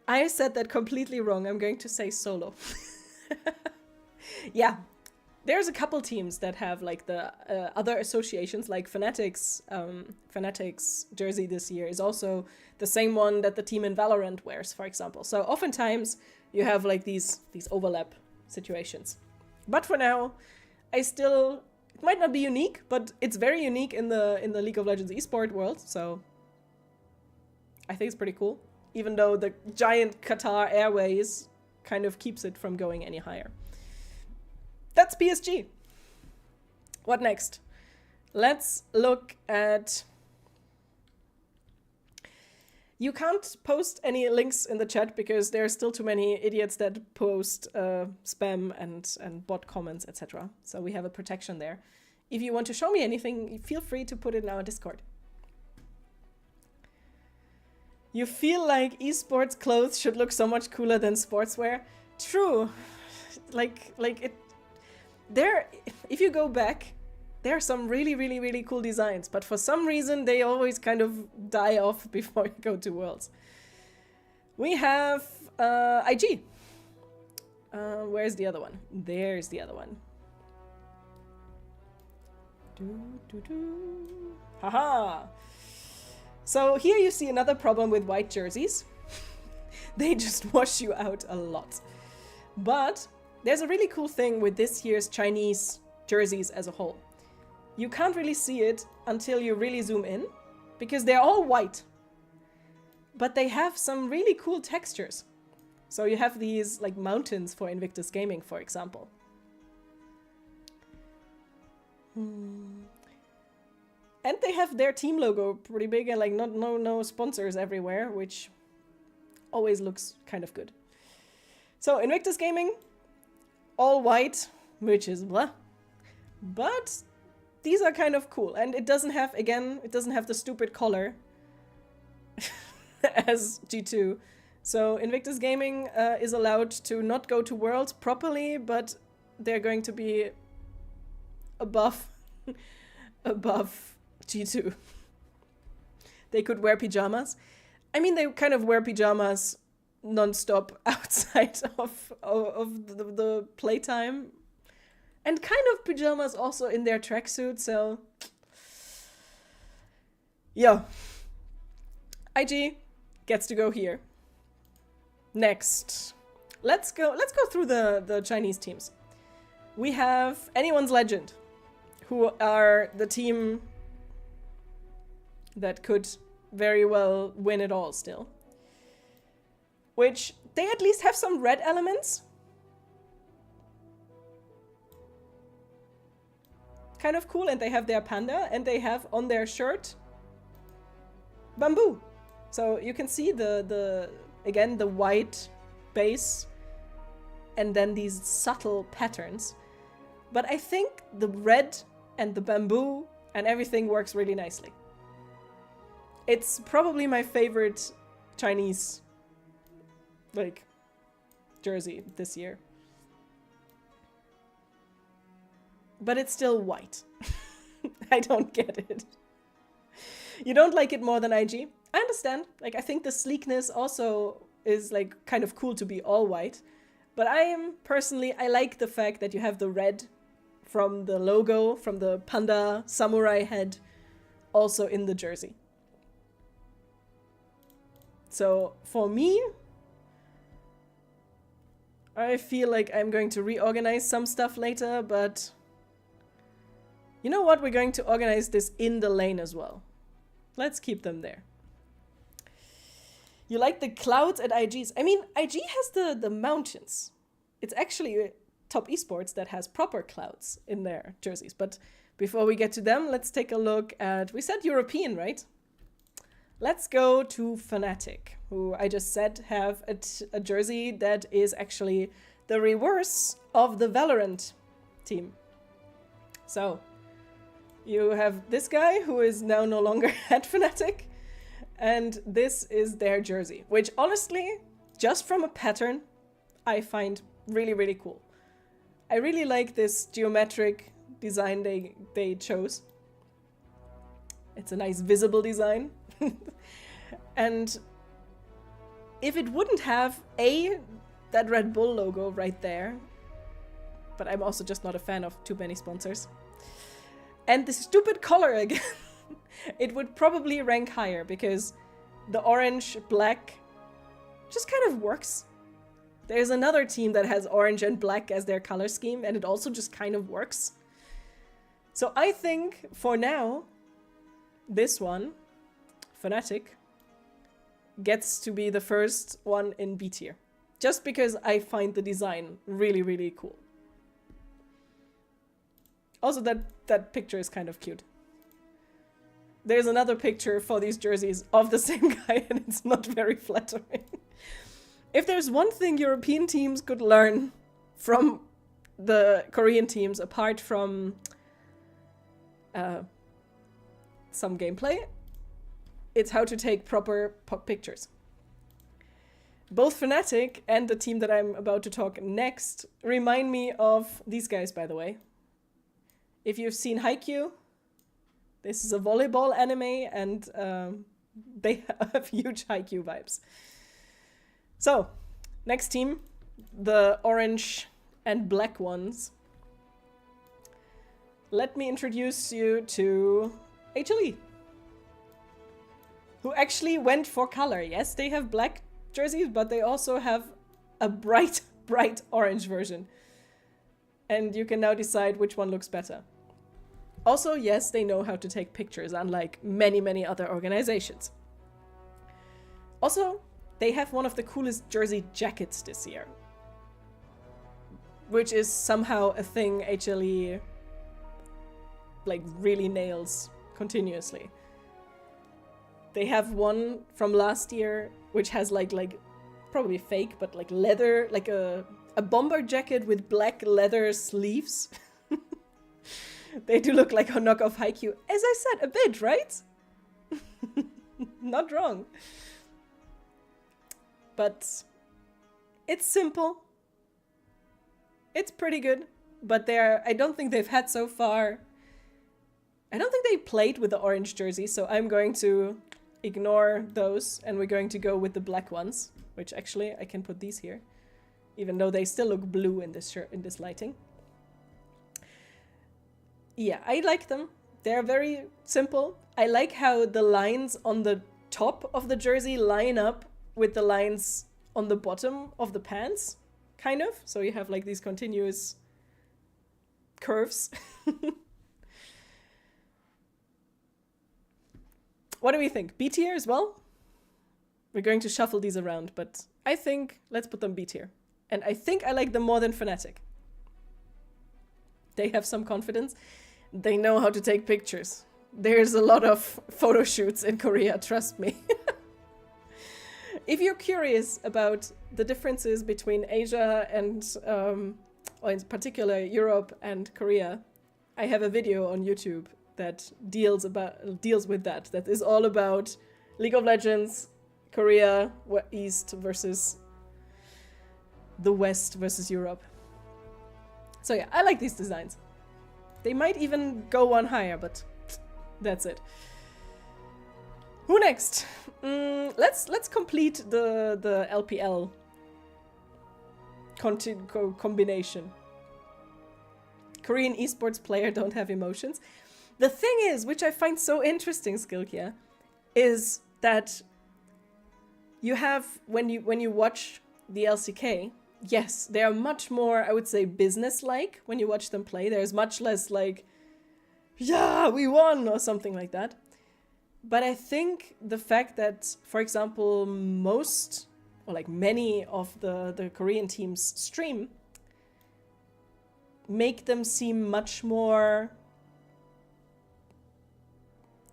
I said that completely wrong. I'm going to say solo. Yeah. There's a couple teams that have like the other associations, like Fnatic's jersey this year is also the same one that the team in Valorant wears, for example. So oftentimes you have like these overlap situations. But for now, it might not be unique, but it's very unique in the League of Legends esport world. So I think it's pretty cool, even though the giant Qatar Airways kind of keeps it from going any higher. That's PSG. What next? Let's look at... You can't post any links in the chat because there are still too many idiots that post spam and bot comments, etc. So we have a protection there. If you want to show me anything, feel free to put it in our Discord. You feel like esports clothes should look so much cooler than sportswear? True. Like it... There, if you go back, there are some really, really, really cool designs, but for some reason they always kind of die off before you go to Worlds. We have IG. Where's the other one? There's the other one. Haha! So here you see another problem with white jerseys. They just wash you out a lot. But there's a really cool thing with this year's Chinese jerseys as a whole. You can't really see it until you really zoom in, because they're all white. But they have some really cool textures. So you have these like mountains for Invictus Gaming, for example. And they have their team logo pretty big and like no sponsors everywhere, which always looks kind of good. So Invictus Gaming, all white, which is blah. But these are kind of cool. And it doesn't have, again, it doesn't have the stupid collar as G2. So Invictus Gaming is allowed to not go to Worlds properly, but they're going to be above G2. They could wear pajamas. I mean, they kind of wear pajamas non-stop outside of the playtime, and kind of pajamas also in their tracksuit. So yeah, IG gets to go here. Next, let's go through the Chinese teams. We have Anyone's Legend, who are the team that could very well win it all still. Which, they at least have some red elements. Kind of cool, and they have their panda, and they have on their shirt bamboo. So you can see again the white base and then these subtle patterns. But I think the red and the bamboo and everything works really nicely. It's probably my favorite Chinese like jersey this year. But it's still white. I don't get it. You don't like it more than IG. I understand. Like, I think the sleekness also is like kind of cool to be all white. But I like the fact that you have the red from the logo, from the panda samurai head, also in the jersey. So for me, I feel like I'm going to reorganize some stuff later, but you know what? We're going to organize this in the lane as well. Let's keep them there. You like the clouds at IG's? I mean, IG has the mountains. It's actually Top Esports that has proper clouds in their jerseys. But before we get to them, let's take a look at, we said European, right? Let's go to Fnatic, who I just said have a jersey that is actually the reverse of the Valorant team. So, you have this guy who is now no longer at Fnatic, and this is their jersey, which honestly, just from a pattern, I find really, really cool. I really like this geometric design they chose. It's a nice visible design. And if it wouldn't have that Red Bull logo right there, but I'm also just not a fan of too many sponsors, and the stupid color again, it would probably rank higher because the orange black just kind of works. There's another team that has orange and black as their color scheme, and it also just kind of works. So I think for now, this one, Fnatic, gets to be the first one in B tier. Just because I find the design really, really cool. Also, that picture is kind of cute. There's another picture for these jerseys of the same guy, and it's not very flattering. If there's one thing European teams could learn from the Korean teams, apart from some gameplay, it's how to take proper pictures. Both Fnatic and the team that I'm about to talk next remind me of these guys, by the way. If you've seen Haikyuu, this is a volleyball anime, and they have huge Haikyuu vibes. So, next team, the orange and black ones. Let me introduce you to HLE, who actually went for color. Yes, they have black jerseys, but they also have a bright, bright orange version. And you can now decide which one looks better. Also, yes, they know how to take pictures, unlike many, many other organizations. Also, they have one of the coolest jersey jackets this year, which is somehow a thing HLE like really nails continuously. They have one from last year, which has like probably fake, but like leather, like a bomber jacket with black leather sleeves. They do look like a knockoff Haikyuu. As I said, a bit, right? Not wrong. But it's simple. It's pretty good. But I don't think they've had so far. I don't think they played with the orange jersey, so I'm going to ignore those, and we're going to go with the black ones, which actually I can put these here, even though they still look blue in this shirt, in this lighting. Yeah, I like them. They're very simple. I like how the lines on the top of the jersey line up with the lines on the bottom of the pants, kind of. So you have like these continuous curves. What do we think? B tier as well? We're going to shuffle these around, but I think let's put them B tier. And I think I like them more than Fnatic. They have some confidence. They know how to take pictures. There's a lot of photo shoots in Korea, trust me. If you're curious about the differences between Asia and, or in particular Europe and Korea, I have a video on YouTube that deals with that. That is all about League of Legends, Korea, East versus the West versus Europe. So yeah, I like these designs. They might even go one higher, but that's it. Who next? Let's complete the LPL combination. Korean esports player don't have emotions. The thing is, which I find so interesting, Skillkia, is that you have when you watch the LCK, yes, they are much more, I would say, business-like when you watch them play. There's much less like, yeah, we won or something like that. But I think the fact that, for example, most or like many of the Korean teams stream make them seem much more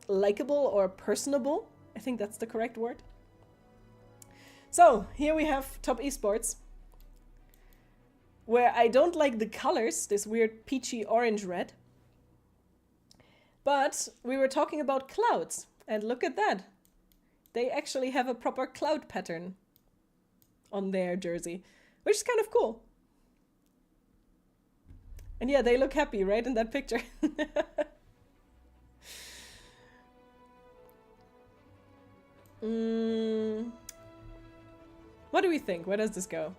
likable or personable. I think that's the correct word. So here we have Top Esports, where I don't like the colors, this weird peachy orange red. But we were talking about clouds, and look at that. They actually have a proper cloud pattern on their jersey, which is kind of cool. And yeah, they look happy, right, in that picture. What do we think? Where does this go?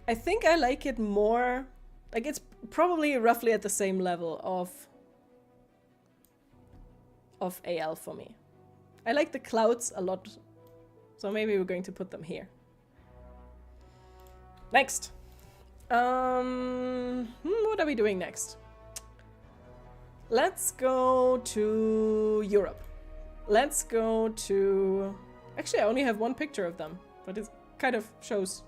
I think I like it more, like it's probably roughly at the same level of AL for me. I like the clouds a lot, so maybe we're going to put them here. Next. What are we doing next? Let's go to Europe. Let's go to... Actually, I only have one picture of them, but it kind of shows.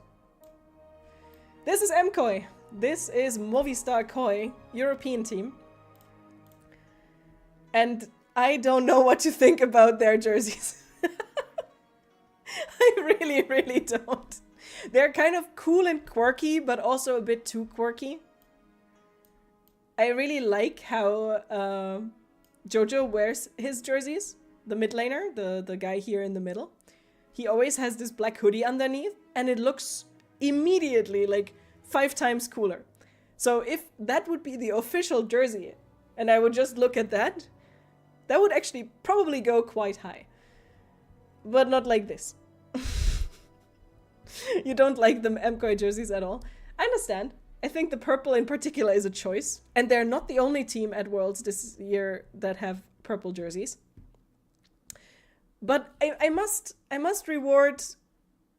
This is MKOI. This is Movistar KOI, European team. And I don't know what to think about their jerseys. I really, really don't. They're kind of cool and quirky, but also a bit too quirky. I really like how Jojo wears his jerseys. The mid laner, the guy here in the middle. He always has this black hoodie underneath, and it looks immediately like 5 times cooler. So if that would be the official jersey, and I would just look at that, that would actually probably go quite high. But not like this. You don't like the MKOI jerseys at all. I understand. I think the purple in particular is a choice. And they're not the only team at Worlds this year that have purple jerseys. But I must reward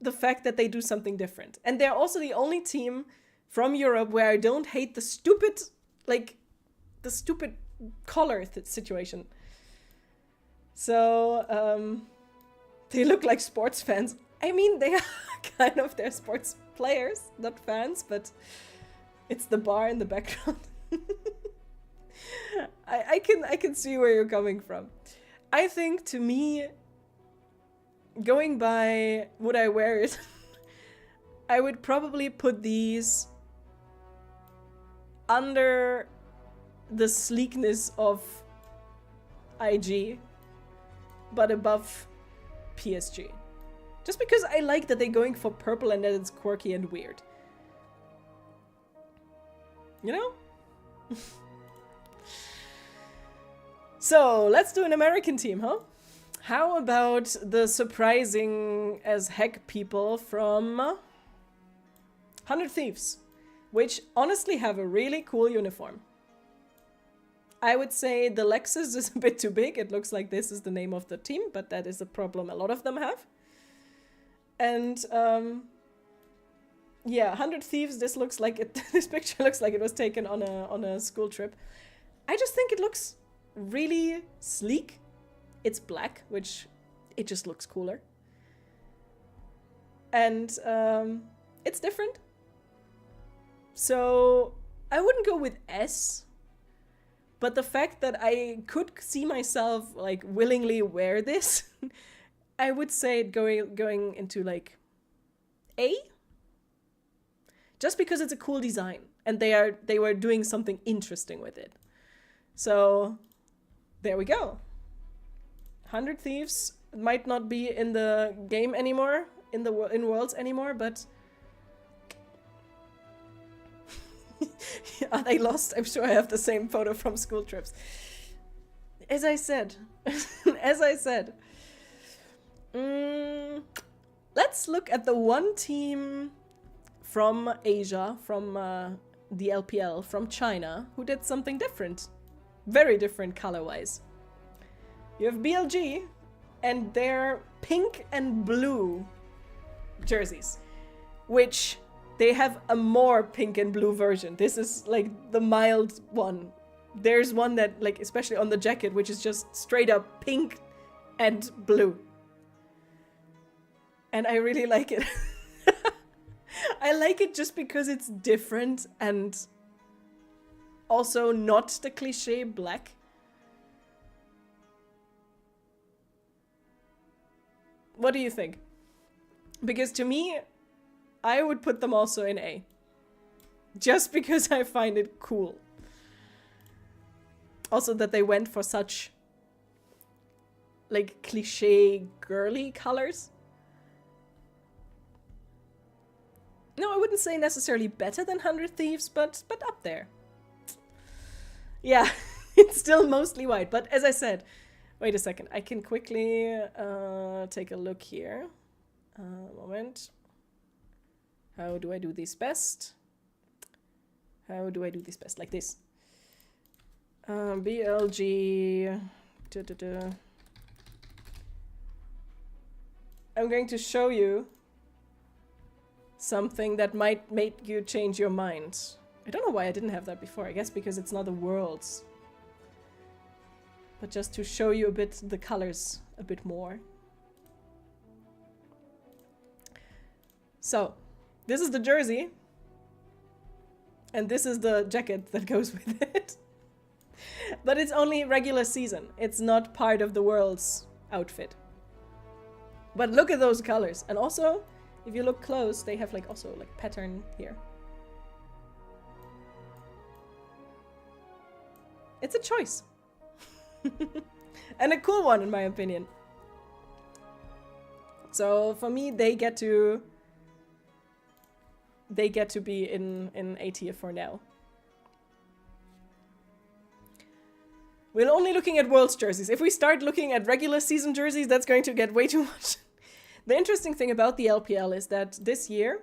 the fact that they do something different. And they're also the only team from Europe where I don't hate the stupid collar situation. So, they look like sports fans. I mean, they are kind of, they're sports players, not fans, but it's the bar in the background. I can see where you're coming from. I think, to me, going by would I wear it, I would probably put these under the sleekness of IG, but above PSG. Just because I like that they're going for purple and that it's quirky and weird. You know? So, let's do an American team, huh? How about the surprising as heck people from 100 Thieves, which honestly have a really cool uniform. I would say the Lexus is a bit too big. It looks like this is the name of the team, but that is a problem a lot of them have. And yeah, 100 Thieves, this looks like it, this picture looks like it was taken on a school trip. I just think it looks really sleek. It's black, which it just looks cooler. And it's different. So I wouldn't go with S, but the fact that I could see myself like willingly wear this, I would say it going into like A. Just because it's a cool design and they were doing something interesting with it. So there we go. 100 Thieves might not be in the game anymore, in Worlds anymore, but are they lost? I'm sure I have the same photo from school trips. As I said, Let's look at the one team from Asia, from the LPL, from China, who did something different. Very different color-wise. You have BLG and their pink and blue jerseys, which they have a more pink and blue version. This is like the mild one. There's one that, like, especially on the jacket, which is just straight up pink and blue. And I really like it. I like it just because it's different and also not the cliche black. What do you think? Because to me, I would put them also in A. Just because I find it cool. Also that they went for such, like, cliche girly colors. No, I wouldn't say necessarily better than 100 Thieves, but up there. Yeah, it's still mostly white, but as I said, wait a second, I can quickly take a look here. Moment. How do I do this best? How do I do this best? Like this. BLG. I'm going to show you something that might make you change your mind. I don't know why I didn't have that before. I guess because it's not the worlds. But just to show you a bit the colors a bit more. So, this is the jersey. And this is the jacket that goes with it. But it's only regular season. It's not part of the world's outfit. But look at those colors. And also, if you look close, they have like also like pattern here. It's a choice. And a cool one in my opinion. So for me, they get to be in A tier for now. We're only looking at Worlds jerseys. If we start looking at regular season jerseys, that's going to get way too much. The interesting thing about the LPL is that this year,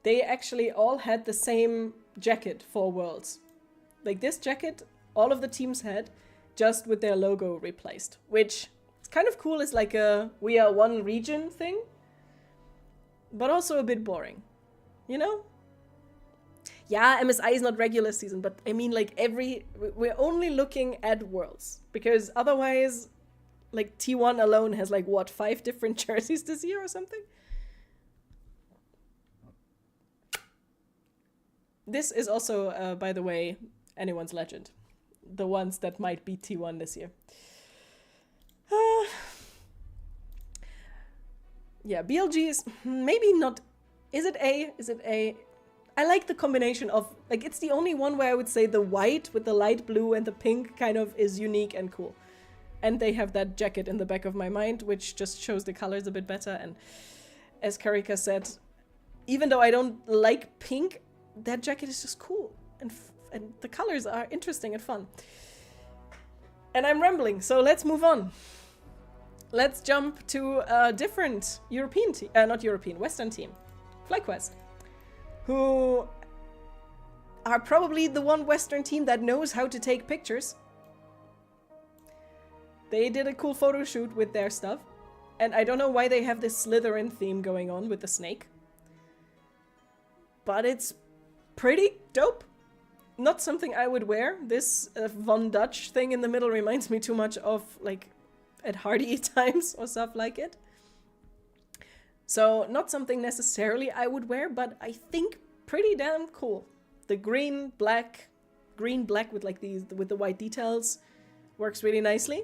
they actually all had the same jacket for Worlds. Like this jacket, all of the teams had, just with their logo replaced. Which is kind of cool, it's like a we are one region thing. But also a bit boring. You know? Yeah, MSI is not regular season, but I mean like we're only looking at Worlds. Because otherwise, like T1 alone has like what, 5 different jerseys this year or something? This is also, by the way, anyone's legend. The ones that might be T1 this year. Yeah, BLG is maybe not... Is it A? Is it A? I like the combination of... Like, it's the only one where I would say the white with the light blue and the pink kind of is unique and cool. And they have that jacket in the back of my mind, which just shows the colors a bit better. And as Karika said, even though I don't like pink, that jacket is just cool. And the colors are interesting and fun. And I'm rambling, so let's move on. Let's jump to a different European team, not European, Western team, FlyQuest, who are probably the one Western team that knows how to take pictures. They did a cool photo shoot with their stuff, and I don't know why they have this Slytherin theme going on with the snake, but it's pretty dope. Not something I would wear. This Von Dutch thing in the middle reminds me too much of like at Hardy times or stuff like it. So not something necessarily I would wear, but I think pretty damn cool. The green black with like these with the white details works really nicely.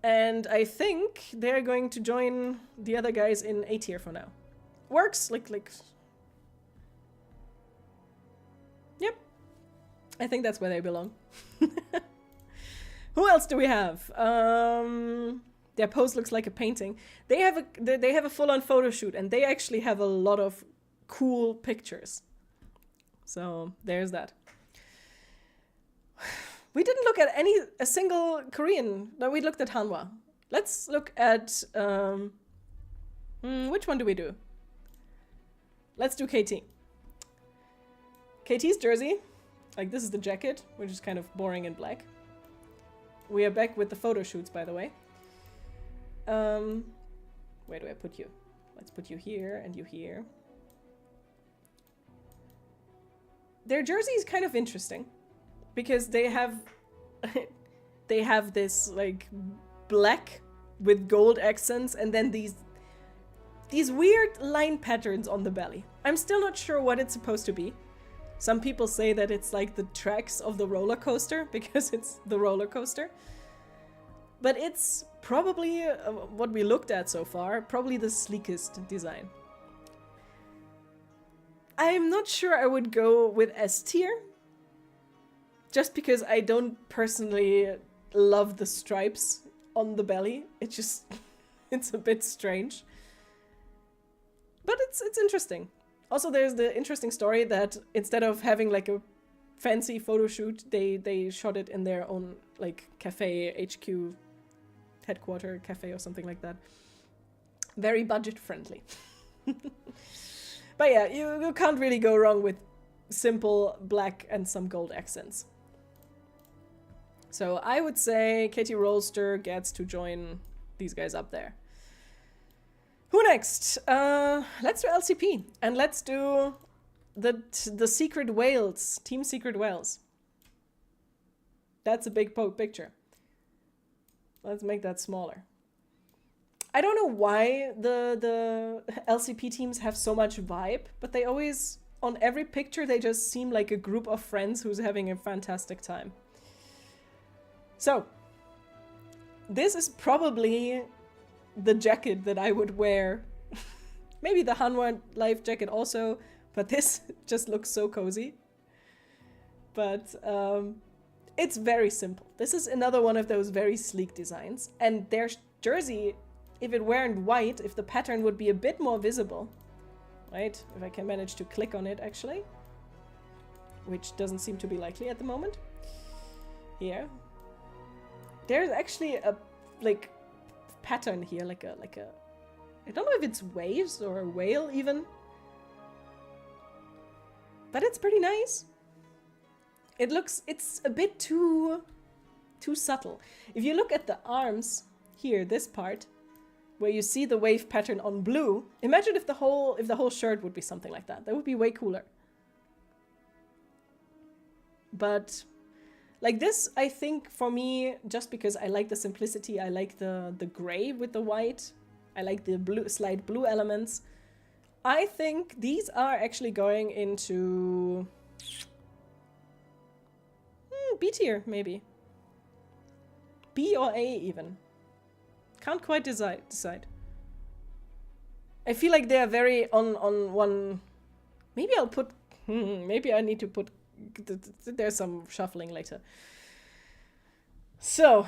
And I think they're going to join the other guys in A tier for now. Works like yep. I think that's where they belong. Who else do we have? Their pose looks like a painting. They have a full-on photo shoot, and they actually have a lot of cool pictures. So there's that. We didn't look at a single Korean. No, we looked at Hanwha. Let's look at which one do we do? Let's do KT. KT's jersey, like this is the jacket, which is kind of boring and black. We are back with the photo shoots, by the way. Where do I put you? Let's put you here and you here. Their jersey is kind of interesting because they have they have this like black with gold accents and then these weird line patterns on the belly. I'm still not sure what it's supposed to be. Some people say that it's like the tracks of the roller coaster because it's the roller coaster. But it's probably what we looked at so far, probably the sleekest design. I'm not sure I would go with S tier. Just because I don't personally love the stripes on the belly. It just, it's a bit strange. But it's interesting. Also, there's the interesting story that instead of having like a fancy photo shoot, they shot it in their own like cafe, HQ, headquarter cafe or something like that. Very budget friendly. But yeah, you can't really go wrong with simple black and some gold accents. So I would say KT Rolster gets to join these guys up there. Who next? Let's do LCP and let's do the Secret Whales, Team Secret Whales. That's a big picture. Let's make that smaller. I don't know why the LCP teams have so much vibe, but they always, on every picture, they just seem like a group of friends who's having a fantastic time. So, this is probably the jacket that I would wear. Maybe the Hanwha life jacket also, but this just looks so cozy. But it's very simple. This is another one of those very sleek designs. And their jersey, if it weren't white, if the pattern would be a bit more visible, right? If I can manage to click on it actually, which doesn't seem to be likely at the moment. Here. There's actually a like pattern here, like a I don't know if it's waves or a whale even. But it's pretty nice. It's a bit too subtle. If you look at the arms here, this part, where you see the wave pattern on blue, imagine if the whole shirt would be something like that. That would be way cooler. But like this, I think for me, just because I like the simplicity, I like the gray with the white, I like the blue, slight blue elements. I think these are actually going into B tier, maybe. B or A even. Can't quite decide. I feel like they are very on one. Maybe I'll put. Maybe I need to put. There's some shuffling later. So,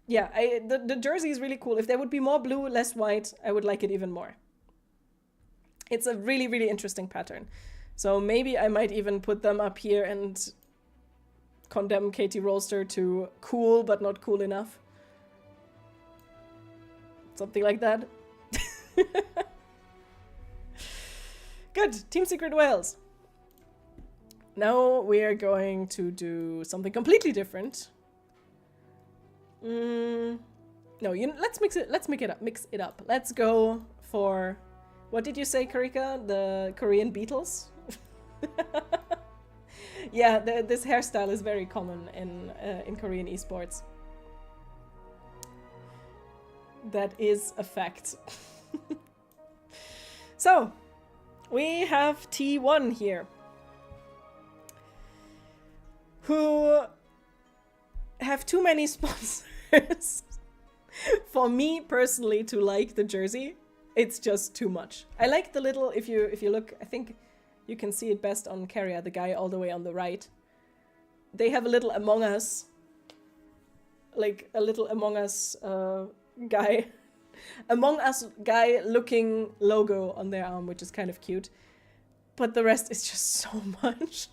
yeah, the jersey is really cool. If there would be more blue, less white, I would like it even more. It's a really, really interesting pattern. So maybe I might even put them up here and condemn KT Rolster to cool, but not cool enough. Something like that. Good. Team Secret Whales. Now we are going to do something completely different. No, let's mix it up. Let's go for, what did you say, Karika? The Korean Beatles? Yeah, this hairstyle is very common in Korean esports. That is a fact. So, we have T1 here, who have too many sponsors for me personally to like the jersey. It's just too much. I like the little, if you look, I think you can see it best on Carrier, the guy all the way on the right. They have a little Among Us, like a little Among Us guy. Among Us guy looking logo on their arm, which is kind of cute. But the rest is just so much.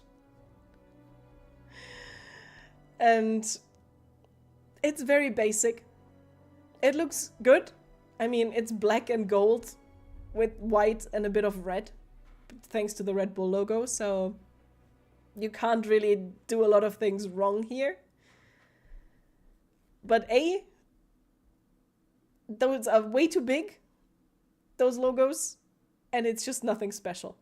And it's very basic. It looks good. I mean, it's black and gold with white and a bit of red, thanks to the Red Bull logo, so you can't really do a lot of things wrong here. But those are way too big, those logos, and it's just nothing special.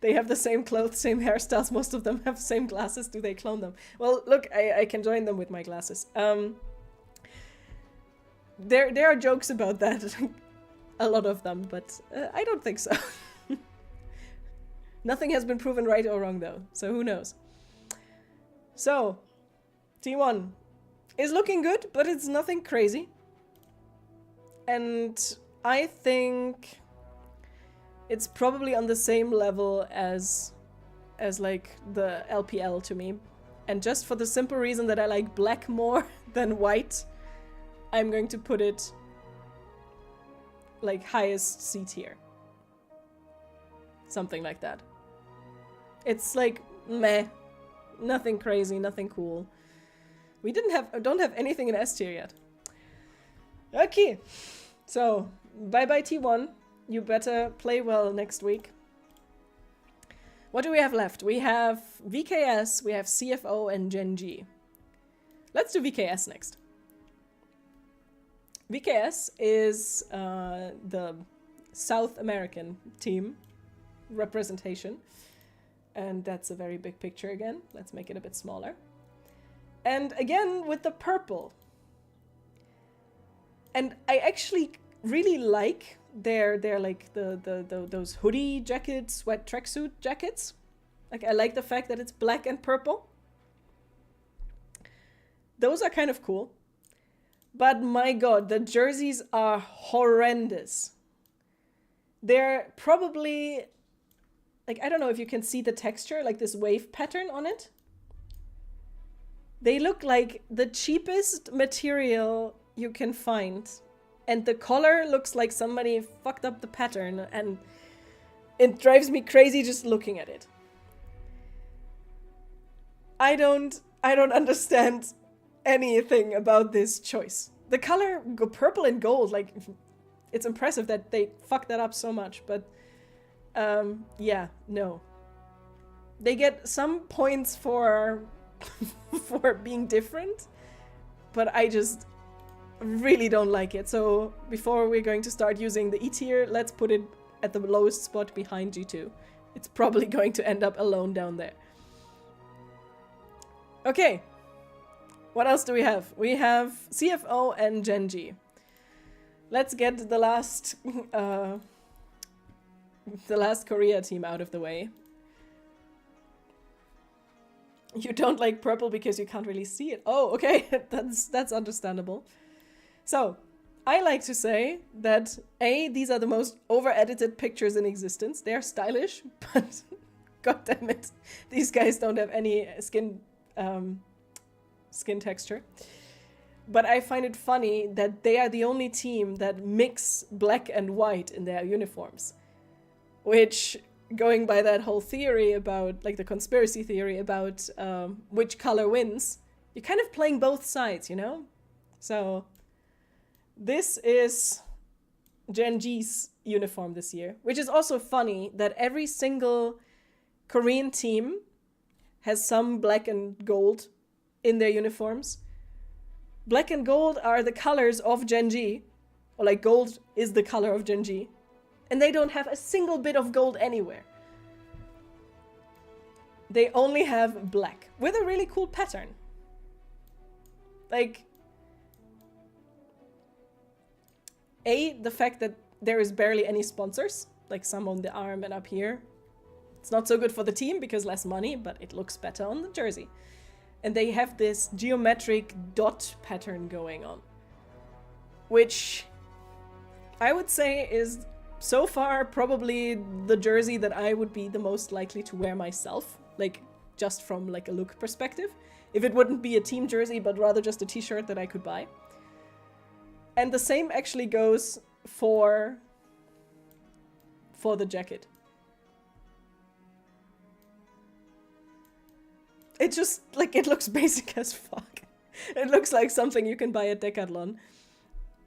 They have the same clothes, same hairstyles, most of them have the same glasses. Do they clone them? Well, look, I can join them with my glasses. There are jokes about that, a lot of them, but I don't think so. Nothing has been proven right or wrong though, so who knows. So, T1 is looking good, but it's nothing crazy. And I think it's probably on the same level as like the LPL to me. And just for the simple reason that I like black more than white, I'm going to put it like highest C tier. Something like that. It's like meh, nothing crazy, nothing cool. We don't have anything in S tier yet. Okay, so bye bye T1. You better play well next week. What do we have left? We have VKS, we have CFO, and Gen G. Let's do VKS next. VKS is the South American team representation. And that's a very big picture again. Let's make it a bit smaller. And again with the purple. And I actually really like their like those hoodie jackets, sweat tracksuit jackets. Like I like the fact that it's black and purple. Those are kind of cool. But my god, the jerseys are horrendous. They're probably, like, I don't know if you can see the texture, like this wave pattern on it. They look like the cheapest material you can find. And the color looks like somebody fucked up the pattern, and it drives me crazy just looking at it. I don't understand anything about this choice. The color purple and gold, like, it's impressive that they fucked that up so much, but yeah, no. They get some points for for being different, but I just really don't like it. So before we're going to start using the E tier, let's put it at the lowest spot behind G2. It's probably going to end up alone down there. Okay. What else do we have? We have CFO and Gen G. Let's get the last Korea team out of the way. You don't like purple because you can't really see it. Oh, okay. That's understandable. So, I like to say that these are the most over-edited pictures in existence. They're stylish, but god damn it, these guys don't have any skin texture. But I find it funny that they are the only team that mix black and white in their uniforms. Which, going by that whole theory about, like the conspiracy theory about which color wins, you're kind of playing both sides, you know? So, this is Gen G's uniform this year, which is also funny that every single Korean team has some black and gold in their uniforms. Black and gold are the colors of Gen G, or like gold is the color of Gen G, and they don't have a single bit of gold anywhere. They only have black, with a really cool pattern. Like, the fact that there is barely any sponsors, like some on the arm and up here. It's not so good for the team because less money, but it looks better on the jersey. And they have this geometric dot pattern going on, which I would say is so far probably the jersey that I would be the most likely to wear myself, like just from like a look perspective. If it wouldn't be a team jersey, but rather just a t-shirt that I could buy. And the same actually goes for the jacket. It just, like, it looks basic as fuck. It looks like something you can buy at Decathlon.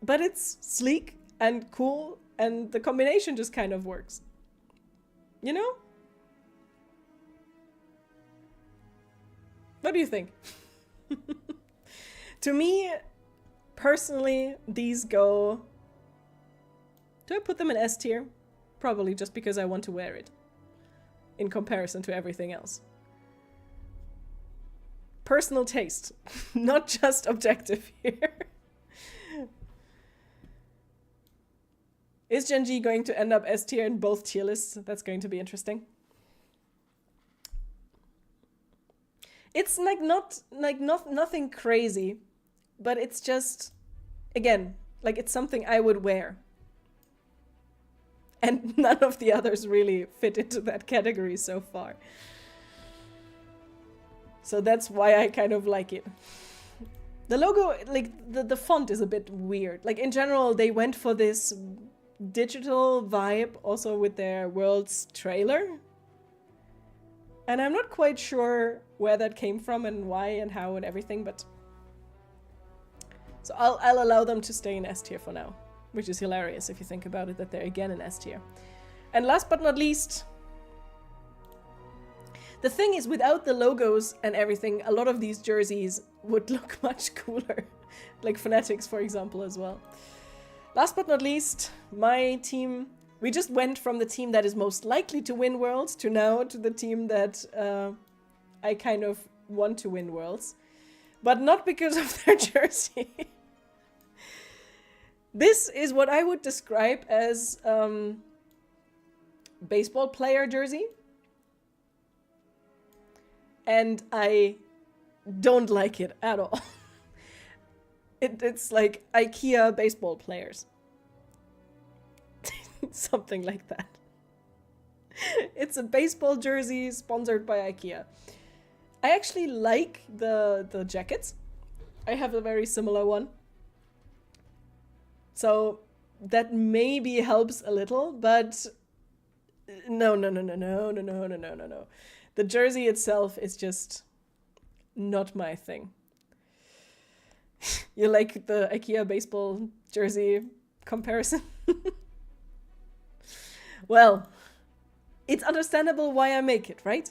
But it's sleek and cool, and the combination just kind of works. You know? What do you think? To me, personally, these go... Do I put them in S tier? Probably just because I want to wear it. In comparison to everything else. Personal taste. Not just objective here. Is Gen G going to end up S tier in both tier lists? That's going to be interesting. It's like nothing crazy, but it's just, again, like it's something I would wear. And none of the others really fit into that category so far. So that's why I kind of like it. The logo, like the font is a bit weird. Like in general, they went for this digital vibe also with their Worlds trailer. And I'm not quite sure where that came from and why and how and everything, but... So I'll allow them to stay in S tier for now, which is hilarious if you think about it, that they're again in S tier. And last but not least, the thing is, without the logos and everything, a lot of these jerseys would look much cooler. Like Fanatics, for example, as well. Last but not least, my team... We just went from the team that is most likely to win Worlds to now to the team that I kind of want to win Worlds. But not because of their jersey. This is what I would describe as baseball player jersey. And I don't like it at all. It's like IKEA baseball players. Something like that. It's a baseball jersey sponsored by IKEA. I actually like the jackets. I have a very similar one. So that maybe helps a little, but no. The jersey itself is just not my thing. You like the IKEA baseball jersey comparison? Well, it's understandable why I make it, right?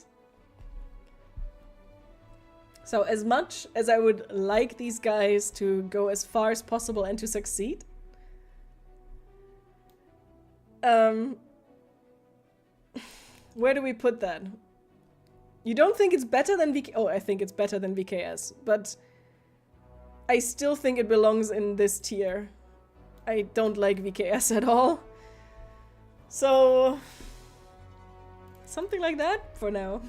So as much as I would like these guys to go as far as possible and to succeed, where do we put that? You don't think it's better than VK? Oh, I think it's better than VKS, but I still think it belongs in this tier. I don't like VKS at all. So, something like that for now.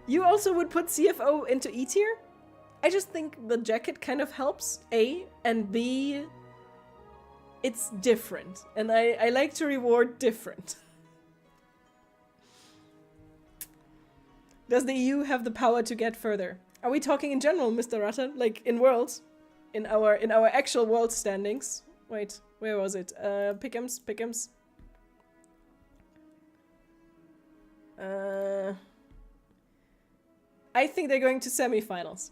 You also would put CFO into E tier? I just think the jacket kind of helps, A, and B, it's different. And I like to reward different. Does the EU have the power to get further? Are we talking in general, Mr. Rutter? Like in Worlds? In our actual World standings? Wait. Where was it? Pick'ems. I think they're going to semifinals.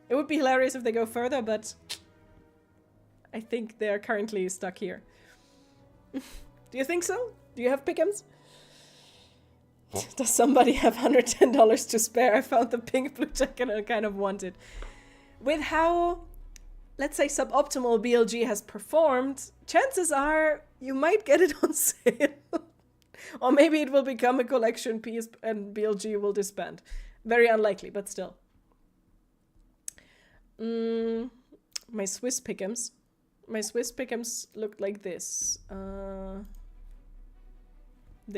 It would be hilarious if they go further, but I think they're currently stuck here. Do you think so? Do you have Pick'ems? Does somebody have $110 to spare? I found the pink blue jacket and I kind of want it. With how, let's say, suboptimal BLG has performed, chances are you might get it on sale. Or maybe it will become a collection piece and BLG will disband. Very unlikely, but still. My Swiss Pick'ems. My Swiss Pick'ems looked like this. There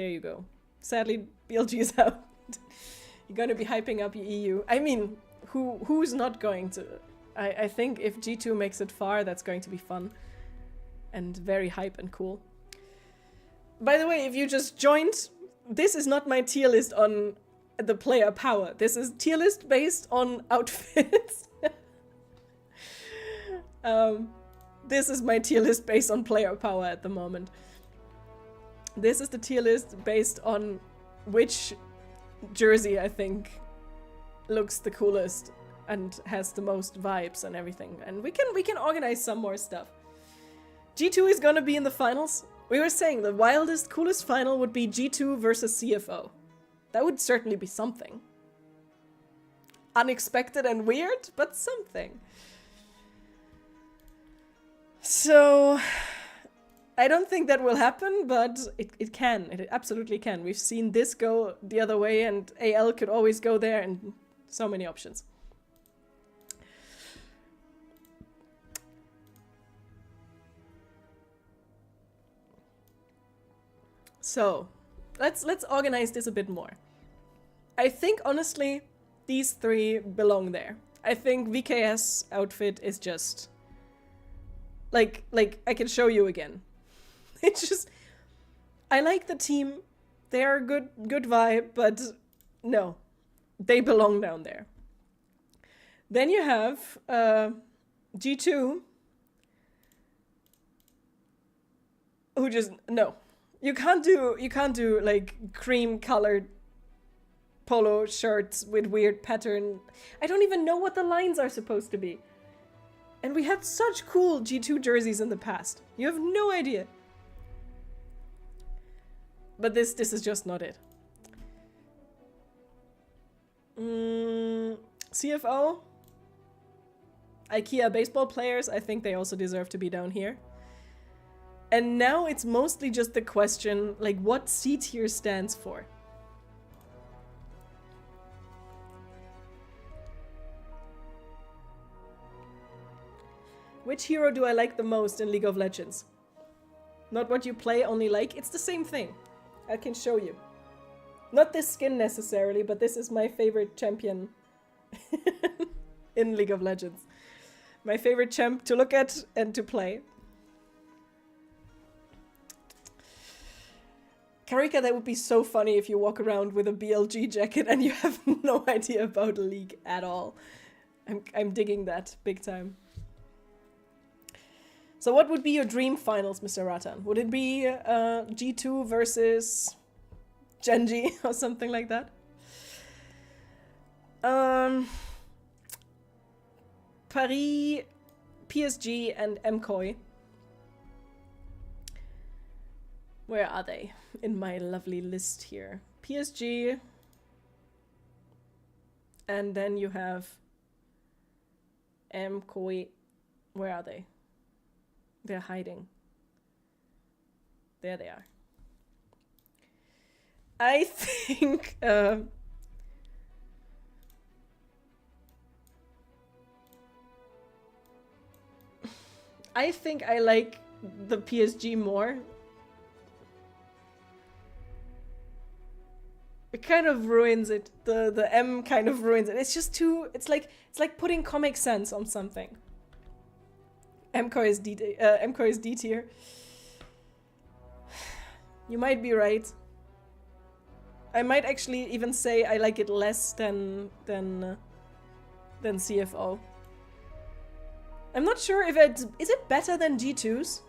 you go. Sadly, BLG is out. You're going to be hyping up your EU. I mean, who's not going to? I think if G2 makes it far, that's going to be fun. And very hype and cool. By the way, if you just joined, this is not my tier list on the player power. This is tier list based on outfits. This is my tier list based on player power at the moment. This is the tier list based on which jersey, I think, looks the coolest and has the most vibes and everything. And we can organize some more stuff. G2 is gonna be in the finals. We were saying the wildest, coolest final would be G2 versus CFO. That would certainly be something. Unexpected and weird, but something. So, I don't think that will happen, but it can. It absolutely can. We've seen this go the other way, and AL could always go there, and so many options. So, let's organize this a bit more. I think, honestly, these three belong there. I think VKS outfit is just... Like, I can show you again. It's just... I like the team. They are good vibe, but no. They belong down there. Then you have G2. Who just... No. You can't do like cream colored polo shirts with weird pattern. I don't even know what the lines are supposed to be. And we had such cool G2 jerseys in the past. You have no idea. But this is just not it. CFO? IKEA baseball players, I think they also deserve to be down here. And now it's mostly just the question, like, what C tier stands for. Which hero do I like the most in League of Legends? Not what you play, only like. It's the same thing. I can show you. Not this skin necessarily, but this is my favorite champion in League of Legends. My favorite champ to look at and to play. Karika, that would be so funny if you walk around with a BLG jacket and you have no idea about League at all. I'm digging that big time. So what would be your dream finals, Mr. Ratan? Would it be G2 versus Genji or something like that? Paris, PSG, and MKOI. Where are they in my lovely list here? PSG. And then you have MKOI. Where are they? They're hiding. There they are. I think... I think I like the PSG more. It kind of ruins it. The M kind of ruins it. It's just too... It's like putting Comic Sans on something. MKOI is D tier. You might be right. I might actually even say I like it less than CFO. I'm not sure if is it better than G2's?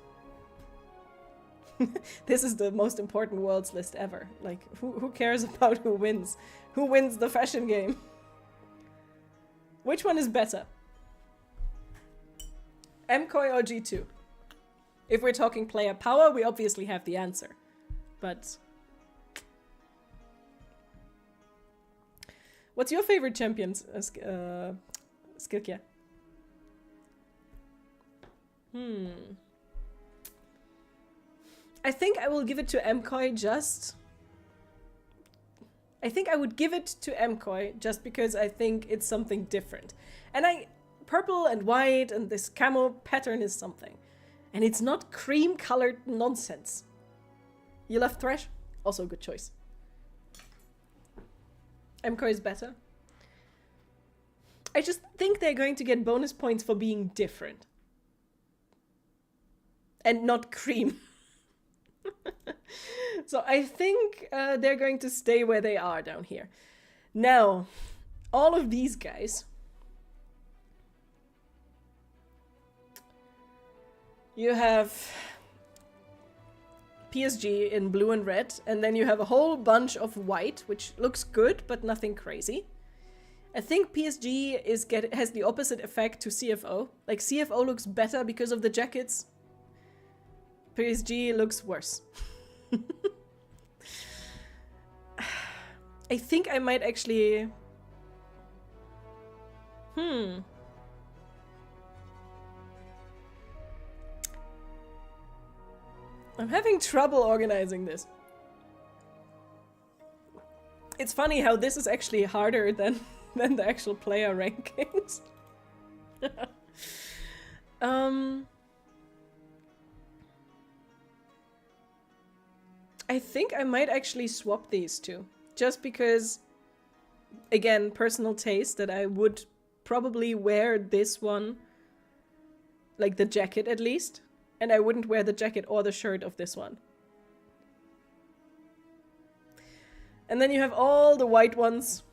This is the most important worlds list ever. Like, who cares about who wins? Who wins the fashion game? Which one is better? MKOI or G2? If we're talking player power, we obviously have the answer. But... What's your favorite champions, Skilkia? I think I will give it to MKOI just... I think I would give it to MKOI just because I think it's something different. And purple and white and this camo pattern is something. And it's not cream-colored nonsense. You love Thresh? Also a good choice. MKOI is better. I just think they're going to get bonus points for being different. And not cream. So I think they're going to stay where they are down here. Now, all of these guys... You have PSG in blue and red, and then you have a whole bunch of white, which looks good, but nothing crazy. I think PSG has the opposite effect to CFO. Like, CFO looks better because of the jackets. PSG looks worse. I think I might actually... I'm having trouble organizing this. It's funny how this is actually harder than the actual player rankings. I think I might actually swap these two. Just because, again, personal taste, that I would probably wear this one, like the jacket at least, and I wouldn't wear the jacket or the shirt of this one. And then you have all the white ones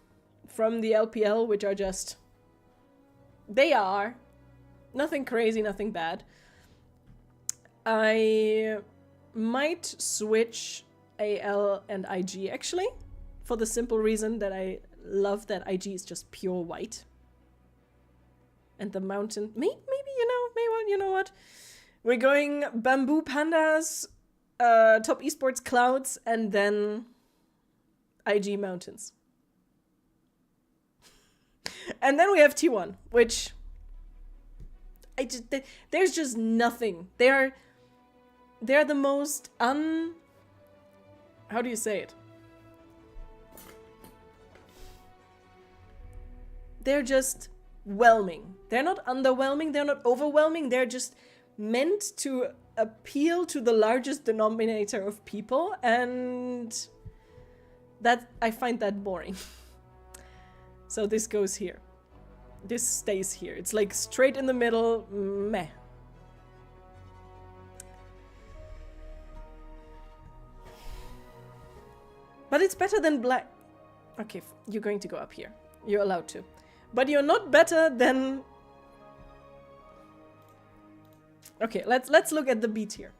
from the LPL, which are just... They are. Nothing crazy, nothing bad. I might switch AL and IG, actually. For the simple reason that I love that IG is just pure white. And the mountain... Maybe, you know what? We're going Bamboo Pandas, Top Esports Clouds, and then IG Mountains. And then we have T1, which... there's just nothing. They're the most how do you say it? They're just whelming. They're not underwhelming, they're not overwhelming, they're just meant to appeal to the largest denominator of people, and that I find that boring. So this goes here. This stays here. It's like straight in the middle, meh. But it's better than black. Okay, you're going to go up here. You're allowed to. But you're not better than... Okay, let's look at the B tier.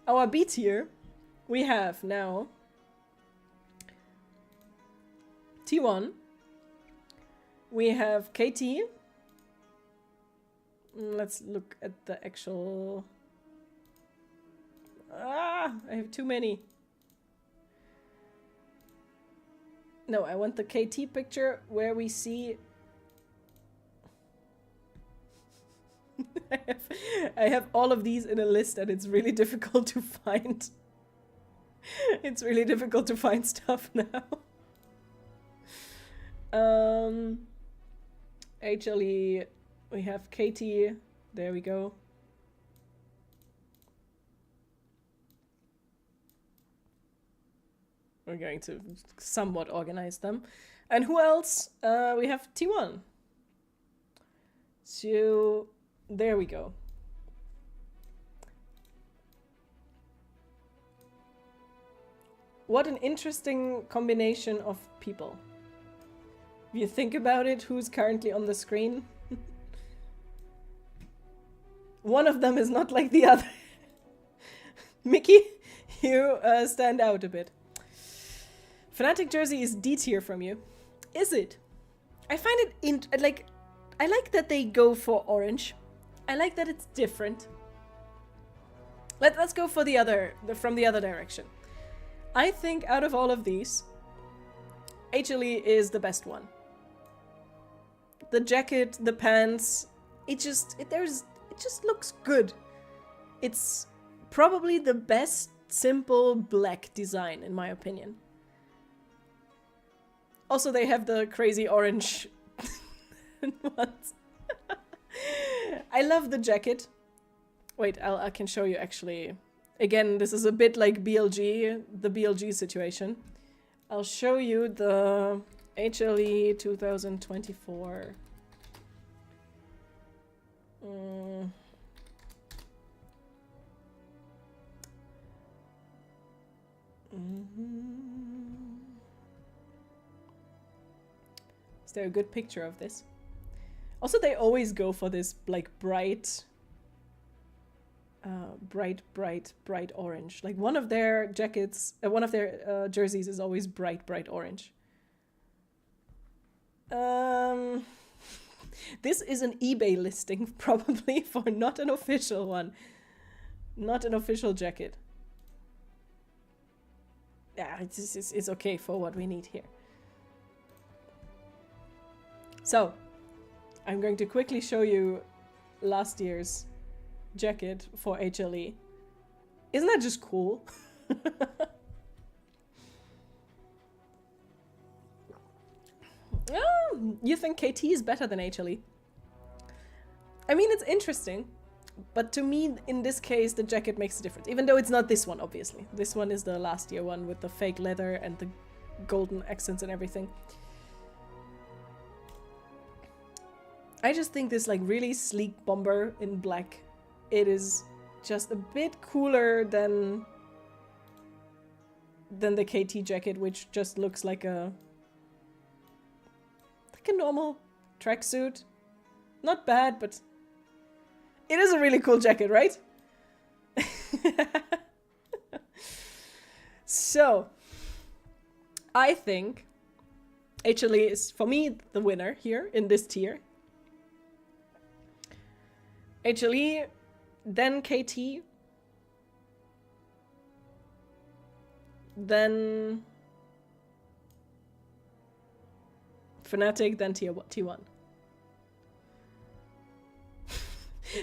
Our B tier, we have now T1. We have KT. Let's look at the actual... I have too many. No, I want the KT picture where we see... I have all of these in a list and it's really difficult to find. It's really difficult to find stuff now. HLE, we have KT, there we go. We're going to somewhat organize them. And who else? We have T1. So, there we go. What an interesting combination of people. If you think about it, who's currently on the screen? One of them is not like the other. Mickey, you stand out a bit. Fnatic jersey is D tier from you. Is it? I find it I like that they go for orange. I like that it's different. Let's go for from the other direction. I think out of all of these, HLE is the best one. The jacket, the pants, it just looks good. It's probably the best simple black design in my opinion. Also, they have the crazy orange ones. I love the jacket. Wait, I can show you actually. Again, this is a bit like BLG, the BLG situation. I'll show you the HLE 2024. Is there a good picture of this? Also, they always go for this like bright bright, bright, bright orange. Like one of their jackets, one of their jerseys is always bright, bright orange. This is an eBay listing, probably, for not an official one. Not an official jacket. Yeah, it's okay for what we need here. So, I'm going to quickly show you last year's jacket for HLE. Isn't that just cool? Oh, you think KT is better than HLE? I mean, it's interesting, but to me, in this case, the jacket makes a difference. Even though it's not this one, obviously. This one is the last year one with the fake leather and the golden accents and everything. I just think this like really sleek bomber in black, it is just a bit cooler than the KT jacket, which just looks like a normal tracksuit. Not bad, but it is a really cool jacket, right? So, I think HLE is, for me, the winner here in this tier. HLE, then KT, then Fnatic, then T1.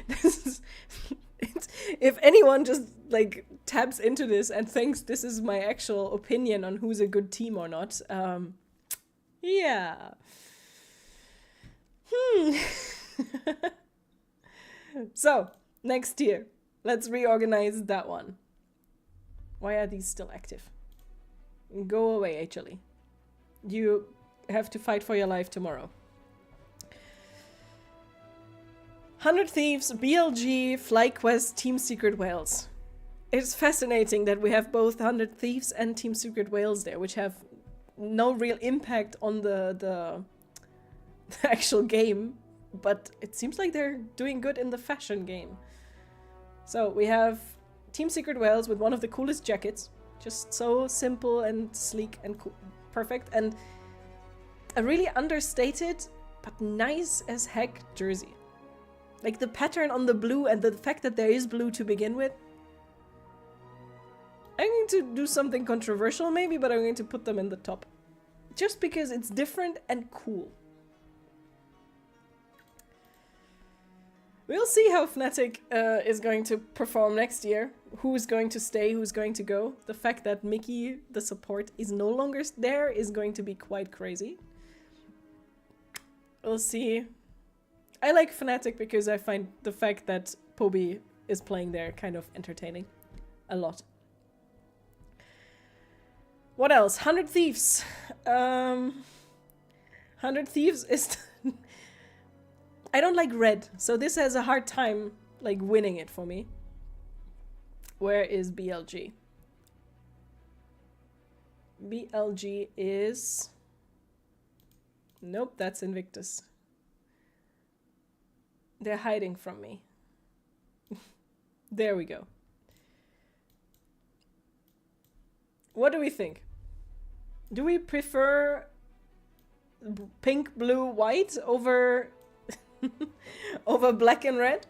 This is, if anyone just like taps into this and thinks this is my actual opinion on who's a good team or not, yeah. So, next tier. Let's reorganize that one. Why are these still active? Go away, HLE. You have to fight for your life tomorrow. 100 Thieves, BLG, FlyQuest, Team Secret Wales. It's fascinating that we have both 100 Thieves and Team Secret Wales there, which have no real impact on the actual game, but it seems like they're doing good in the fashion game. So we have Team Secret Wales with one of the coolest jackets, just so simple and sleek and cool, perfect, and a really understated but nice as heck jersey. Like the pattern on the blue and the fact that there is blue to begin with. I'm going to do something controversial maybe, but I'm going to put them in the top. Just because it's different and cool. We'll see how Fnatic is going to perform next year. Who's going to stay, who's going to go. The fact that Mickey, the support, is no longer there is going to be quite crazy. We'll see. I like Fnatic because I find the fact that Poby is playing there kind of entertaining. A lot. What else? 100 Thieves. 100 Thieves is... I don't like red, so this has a hard time like winning it for me. Where is BLG? BLG is... Nope, that's Invictus. They're hiding from me. There we go. What do we think? Do we prefer pink, blue, white over over black and red?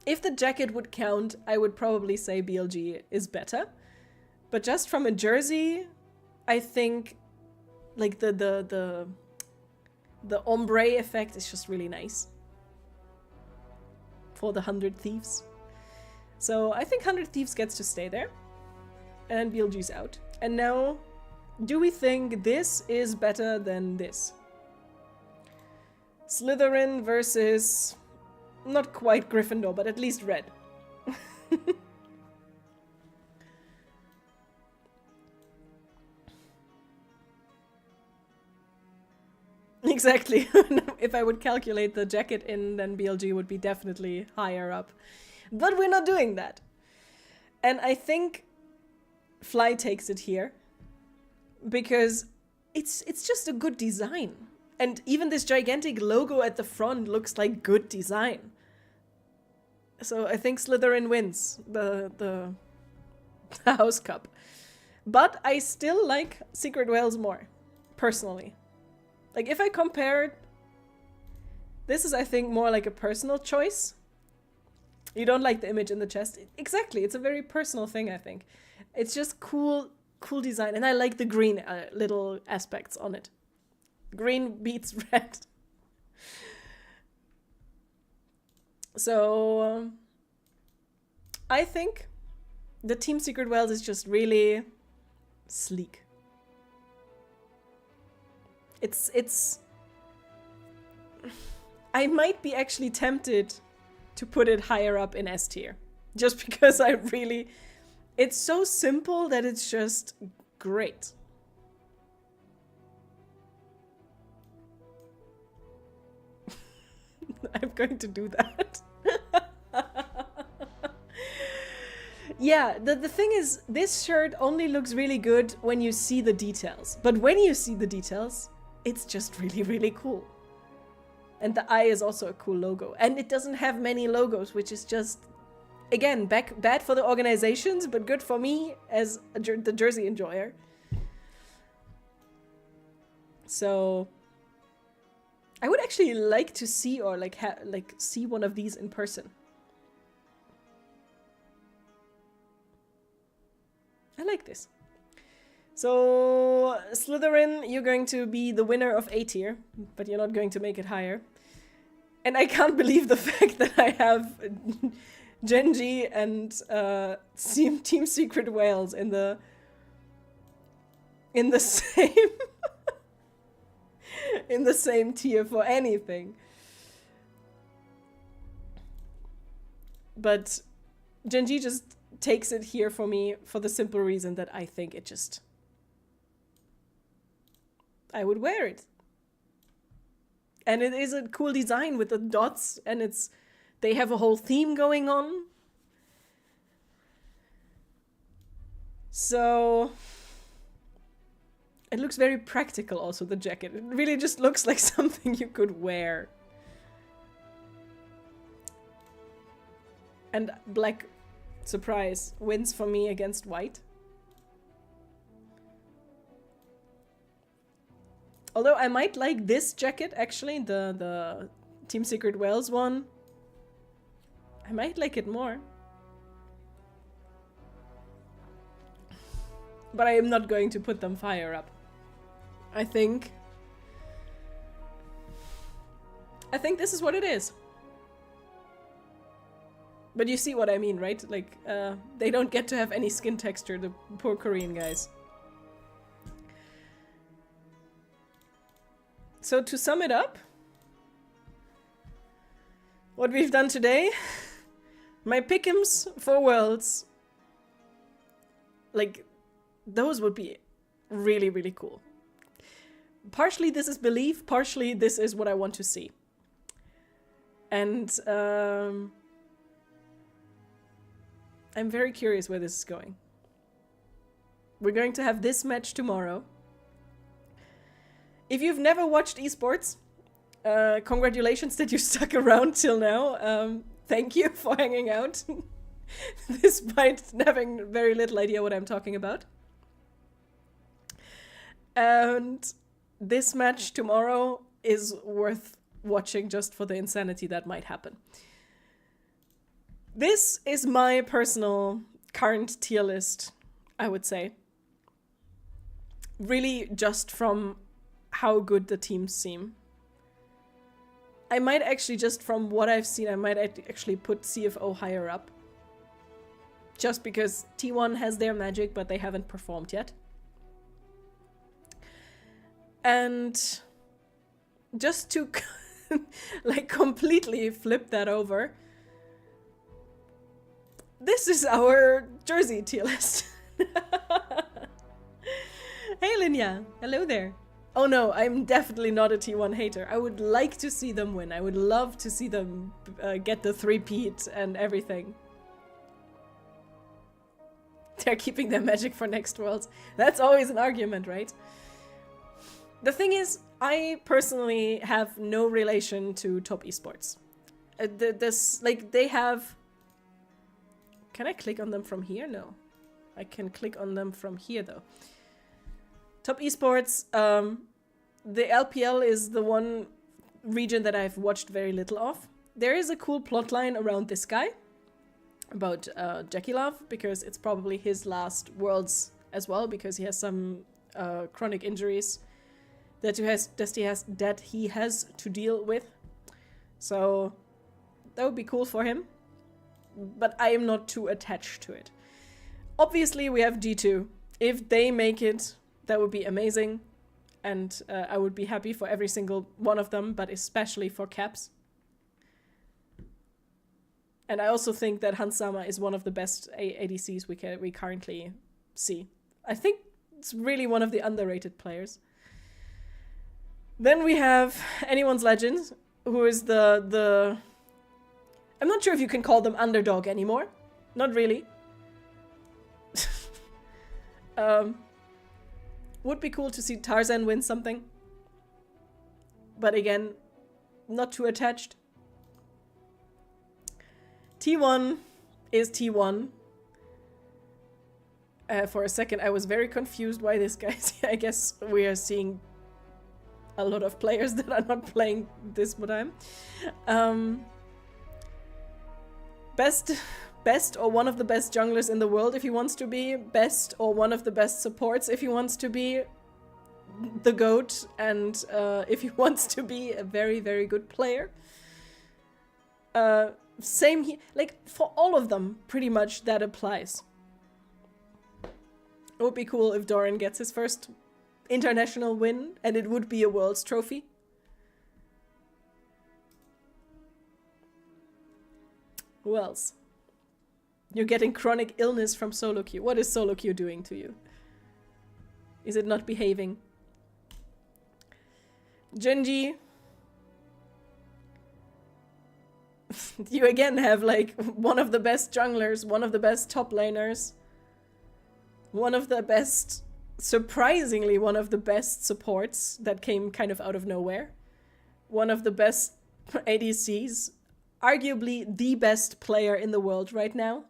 If the jacket would count, I would probably say BLG is better. But just from a jersey, I think like the ombre effect is just really nice for the 100 Thieves. So I think 100 Thieves gets to stay there and BLG's out. And now, do we think this is better than this? Slytherin versus not quite Gryffindor, but at least red. Exactly. If I would calculate the jacket in, then BLG would be definitely higher up. But we're not doing that. And I think Fly takes it here because it's just a good design. And even this gigantic logo at the front looks like good design. So I think Slytherin wins the House Cup. But I still like Secret Wales more, personally. Like, if I compared... This is, I think, more like a personal choice. You don't like the image in the chest. Exactly, it's a very personal thing, I think. It's just cool design. And I like the green little aspects on it. Green beats red. So, I think the Team Secret Wales is just really sleek. It's... I might be actually tempted to put it higher up in S tier. Just because I really... It's so simple that it's just great. I'm going to do that. Yeah, the thing is, this shirt only looks really good when you see the details. But when you see the details, it's just really, really cool. And the eye is also a cool logo. And it doesn't have many logos, which is just, again, bad for the organizations, but good for me as the jersey enjoyer. So... I would actually like to see or see one of these in person. I like this. So Slytherin, you're going to be the winner of A tier, but you're not going to make it higher. And I can't believe the fact that I have Gen.G and Team Secret Wales in the same in the same tier for anything. But Gen.G just takes it here for me for the simple reason that I think it just... I would wear it. And it is a cool design with the dots, and they have a whole theme going on. So... It looks very practical also, the jacket. It really just looks like something you could wear. And black, surprise, wins for me against white. Although I might like this jacket, actually, the Team Secret Wales one. I might like it more. But I am not going to put them higher up. I think this is what it is. But you see what I mean, right? Like, they don't get to have any skin texture, the poor Korean guys. So to sum it up, what we've done today, my pick'ems for Worlds, like, those would be really, really cool. Partially this is belief, partially this is what I want to see. And I'm very curious where this is going. We're going to have this match tomorrow. If you've never watched esports, congratulations that you stuck around till now. Thank you for hanging out, despite having very little idea what I'm talking about. And this match tomorrow is worth watching just for the insanity that might happen. This is my personal current tier list, I would say. Really just from how good the teams seem. I might actually, just from what I've seen, I might actually put CFO higher up. Just because T1 has their magic, but they haven't performed yet. And just to like completely flip that over, this is our jersey tier list. Hey Linya, hello there. Oh no, I'm definitely not a T1 hater. I would like to see them win. I would love to see them get the 3-peat and everything. They're keeping their magic for next Worlds. That's always an argument, right? The thing is, I personally have no relation to Top Esports. They have... Can I click on them from here? No. I can click on them from here, though. Top Esports, the LPL is the one region that I've watched very little of. There is a cool plotline around this guy, about Jackie Love, because it's probably his last Worlds as well, because he has some chronic injuries that he has to deal with. So that would be cool for him, but I am not too attached to it. Obviously, we have G2. If they make it, that would be amazing, and I would be happy for every single one of them, but especially for Caps. And I also think that Hans Sama is one of the best ADCs we currently see. I think it's really one of the underrated players. Then we have Anyone's Legend, who is the... I'm not sure if you can call them underdog anymore. Not really. Would be cool to see Tarzan win something. But again, not too attached. T1 is T1. For a second, I was very confused why this guy's here. I guess we are seeing a lot of players that are not playing this time. Best or one of the best junglers in the world if he wants to be. Best or one of the best supports if he wants to be the GOAT. And if he wants to be a very, very good player. Same here. Like, for all of them, pretty much that applies. It would be cool if Doran gets his first international win, and it would be a World's trophy. Who else? You're getting chronic illness from solo queue. What is solo queue doing to you? Is it not behaving? Genji. You again have like one of the best junglers, one of the best top laners, one of the best, surprisingly one of the best supports that came kind of out of nowhere, one of the best ADCs, arguably the best player in the world right now,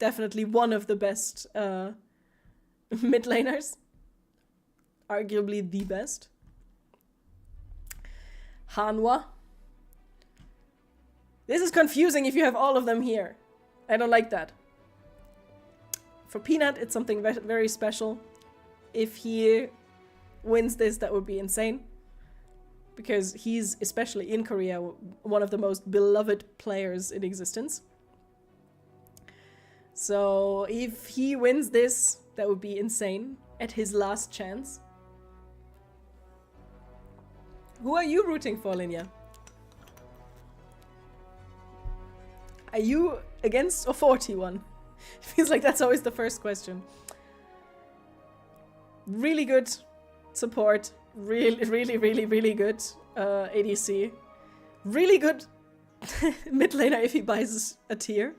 definitely one of the best mid laners, arguably the best. Hanwha. This is confusing if you have all of them here. I don't like that. For Peanut, it's something very special. If he wins this, that would be insane. Because he's, especially in Korea, one of the most beloved players in existence. So if he wins this, that would be insane at his last chance. Who are you rooting for, Linya? Are you against or for T1? Feels like that's always the first question. Really good support. Really, really, really, really good ADC. Really good mid laner if he buys a tier.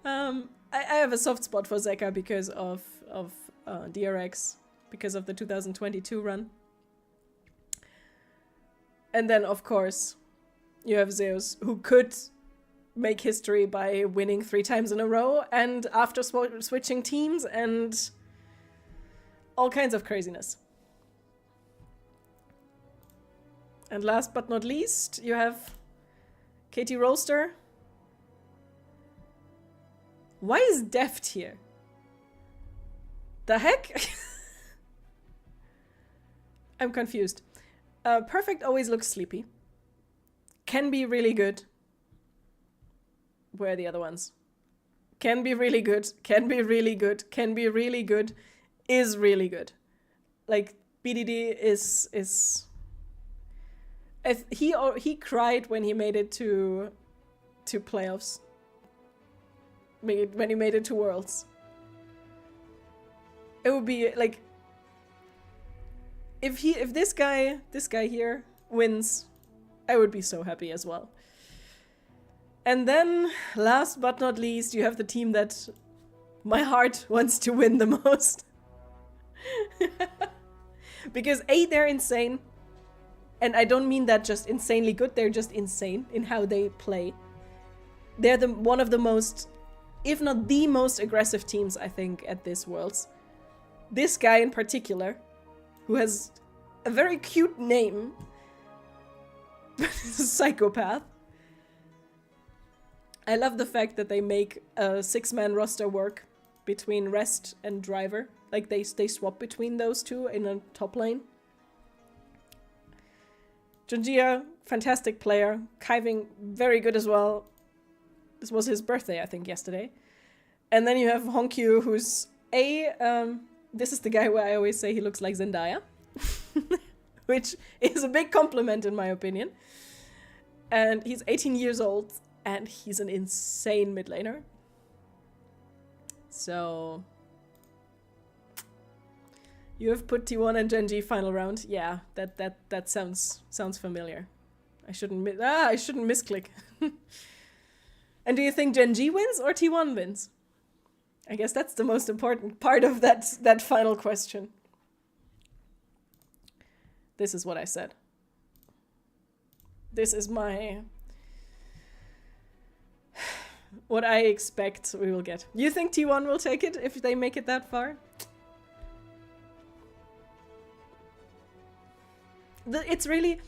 I have a soft spot for Zeka because of DRX, because of the 2022 run. And then, of course, you have Zeus, who could make history by winning 3 times in a row, and after switching teams, and all kinds of craziness. And last but not least, you have Katie Rolster. Why is Deft here? The heck? I'm confused. Perfect always looks sleepy. Can be really good. Where are the other ones? Can be really good. Can be really good. Can be really good. Is really good. Like, BDD is he cried when he made it to playoffs. When he made it to Worlds. It would be like, if this guy here wins, I would be so happy as well. And then, last but not least, you have the team that my heart wants to win the most. Because A, they're insane. And I don't mean that just insanely good, they're just insane in how they play. They're one of the most, if not the most aggressive teams, I think, at this Worlds. This guy in particular, who has a very cute name, but is a psychopath. I love the fact that they make a 6-man roster work between Rest and Driver. Like, they swap between those two in a top lane. Junjia, fantastic player. Kaiving, very good as well. This was his birthday, I think, yesterday. And then you have Honkyu, who's this is the guy where I always say he looks like Zendaya. Which is a big compliment, in my opinion. And he's 18 years old, and he's an insane mid laner. So... You have put T1 and Gen G final round. Yeah, that sounds familiar. I shouldn't misclick. And do you think Gen G wins or T1 wins? I guess that's the most important part of that final question. This is what I said. This is what I expect we will get. You think T1 will take it if they make it that far? It's really...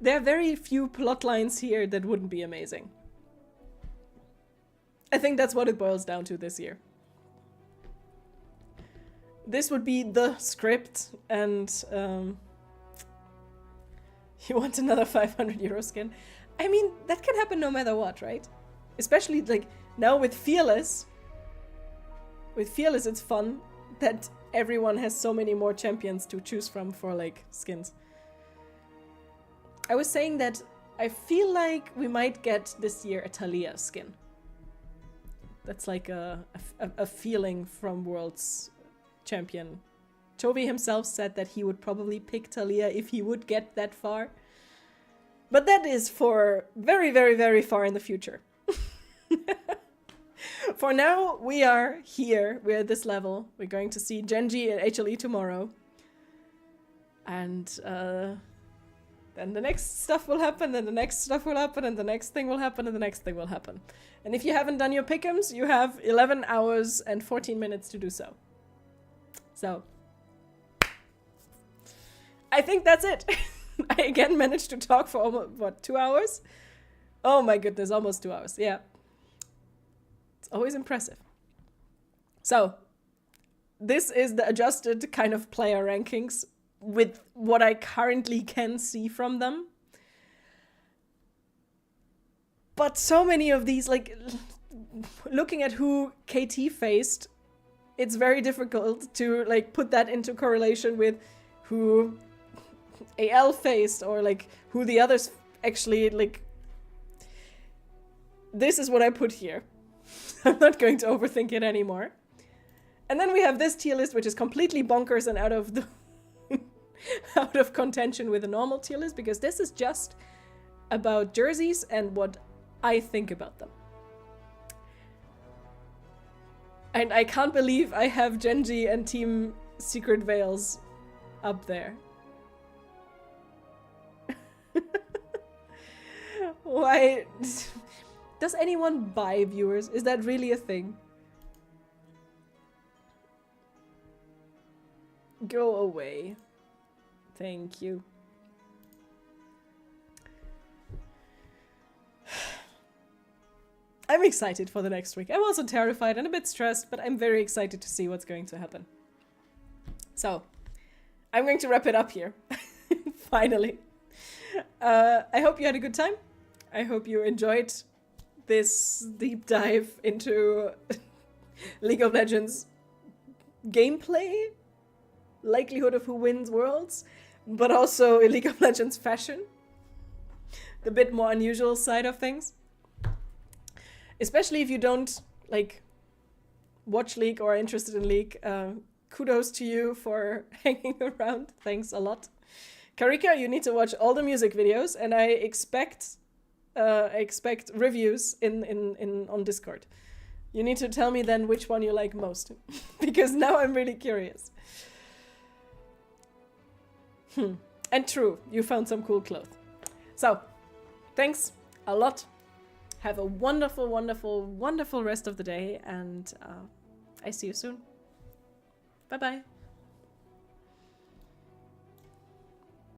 There are very few plot lines here that wouldn't be amazing. I think that's what it boils down to this year. This would be the script, and you want another 500 euro skin? I mean, that can happen no matter what, right? Especially, like, now with Fearless. With Fearless, it's fun that everyone has so many more champions to choose from for, like, skins. I was saying that I feel like we might get this year a Taliyah skin. That's like a feeling from World's champion. Chovy himself said that he would probably pick Taliyah if he would get that far. But that is for very, very, very far in the future. For now, we are here. We're at this level. We're going to see Gen G at HLE tomorrow. And then the next stuff will happen, and the next stuff will happen, and the next thing will happen, and the next thing will happen. And if you haven't done your pick'ems, you have 11 hours and 14 minutes to do so. So, I think that's it. I again managed to talk for almost, what, 2 hours? Oh my goodness, almost 2 hours, yeah. It's always impressive. So, this is the adjusted kind of player rankings with what I currently can see from them. But so many of these, like, looking at who KT faced, it's very difficult to, like, put that into correlation with who AL faced, or, like, who the others actually, like... This is what I put here. I'm not going to overthink it anymore. And then we have this tier list, which is completely bonkers and out of the... out of contention with a normal tier list, because this is just about jerseys and what I think about them. And I can't believe I have Gen G and Team Secret Veils up there. Why? Does anyone buy viewers? Is that really a thing? Go away. Thank you. I'm excited for the next week. I'm also terrified and a bit stressed, but I'm very excited to see what's going to happen. So, I'm going to wrap it up here. Finally. I hope you had a good time. I hope you enjoyed this deep dive into League of Legends gameplay, likelihood of who wins Worlds, but also a League of Legends fashion. The bit more unusual side of things. Especially if you don't, like, watch League or are interested in League. Kudos to you for hanging around. Thanks a lot. Karika, you need to watch all the music videos, and I expect reviews on Discord. You need to tell me then which one you like most, because now I'm really curious. And true, you found some cool clothes. So, thanks a lot. Have a wonderful, wonderful, wonderful rest of the day, and I see you soon. Bye-bye.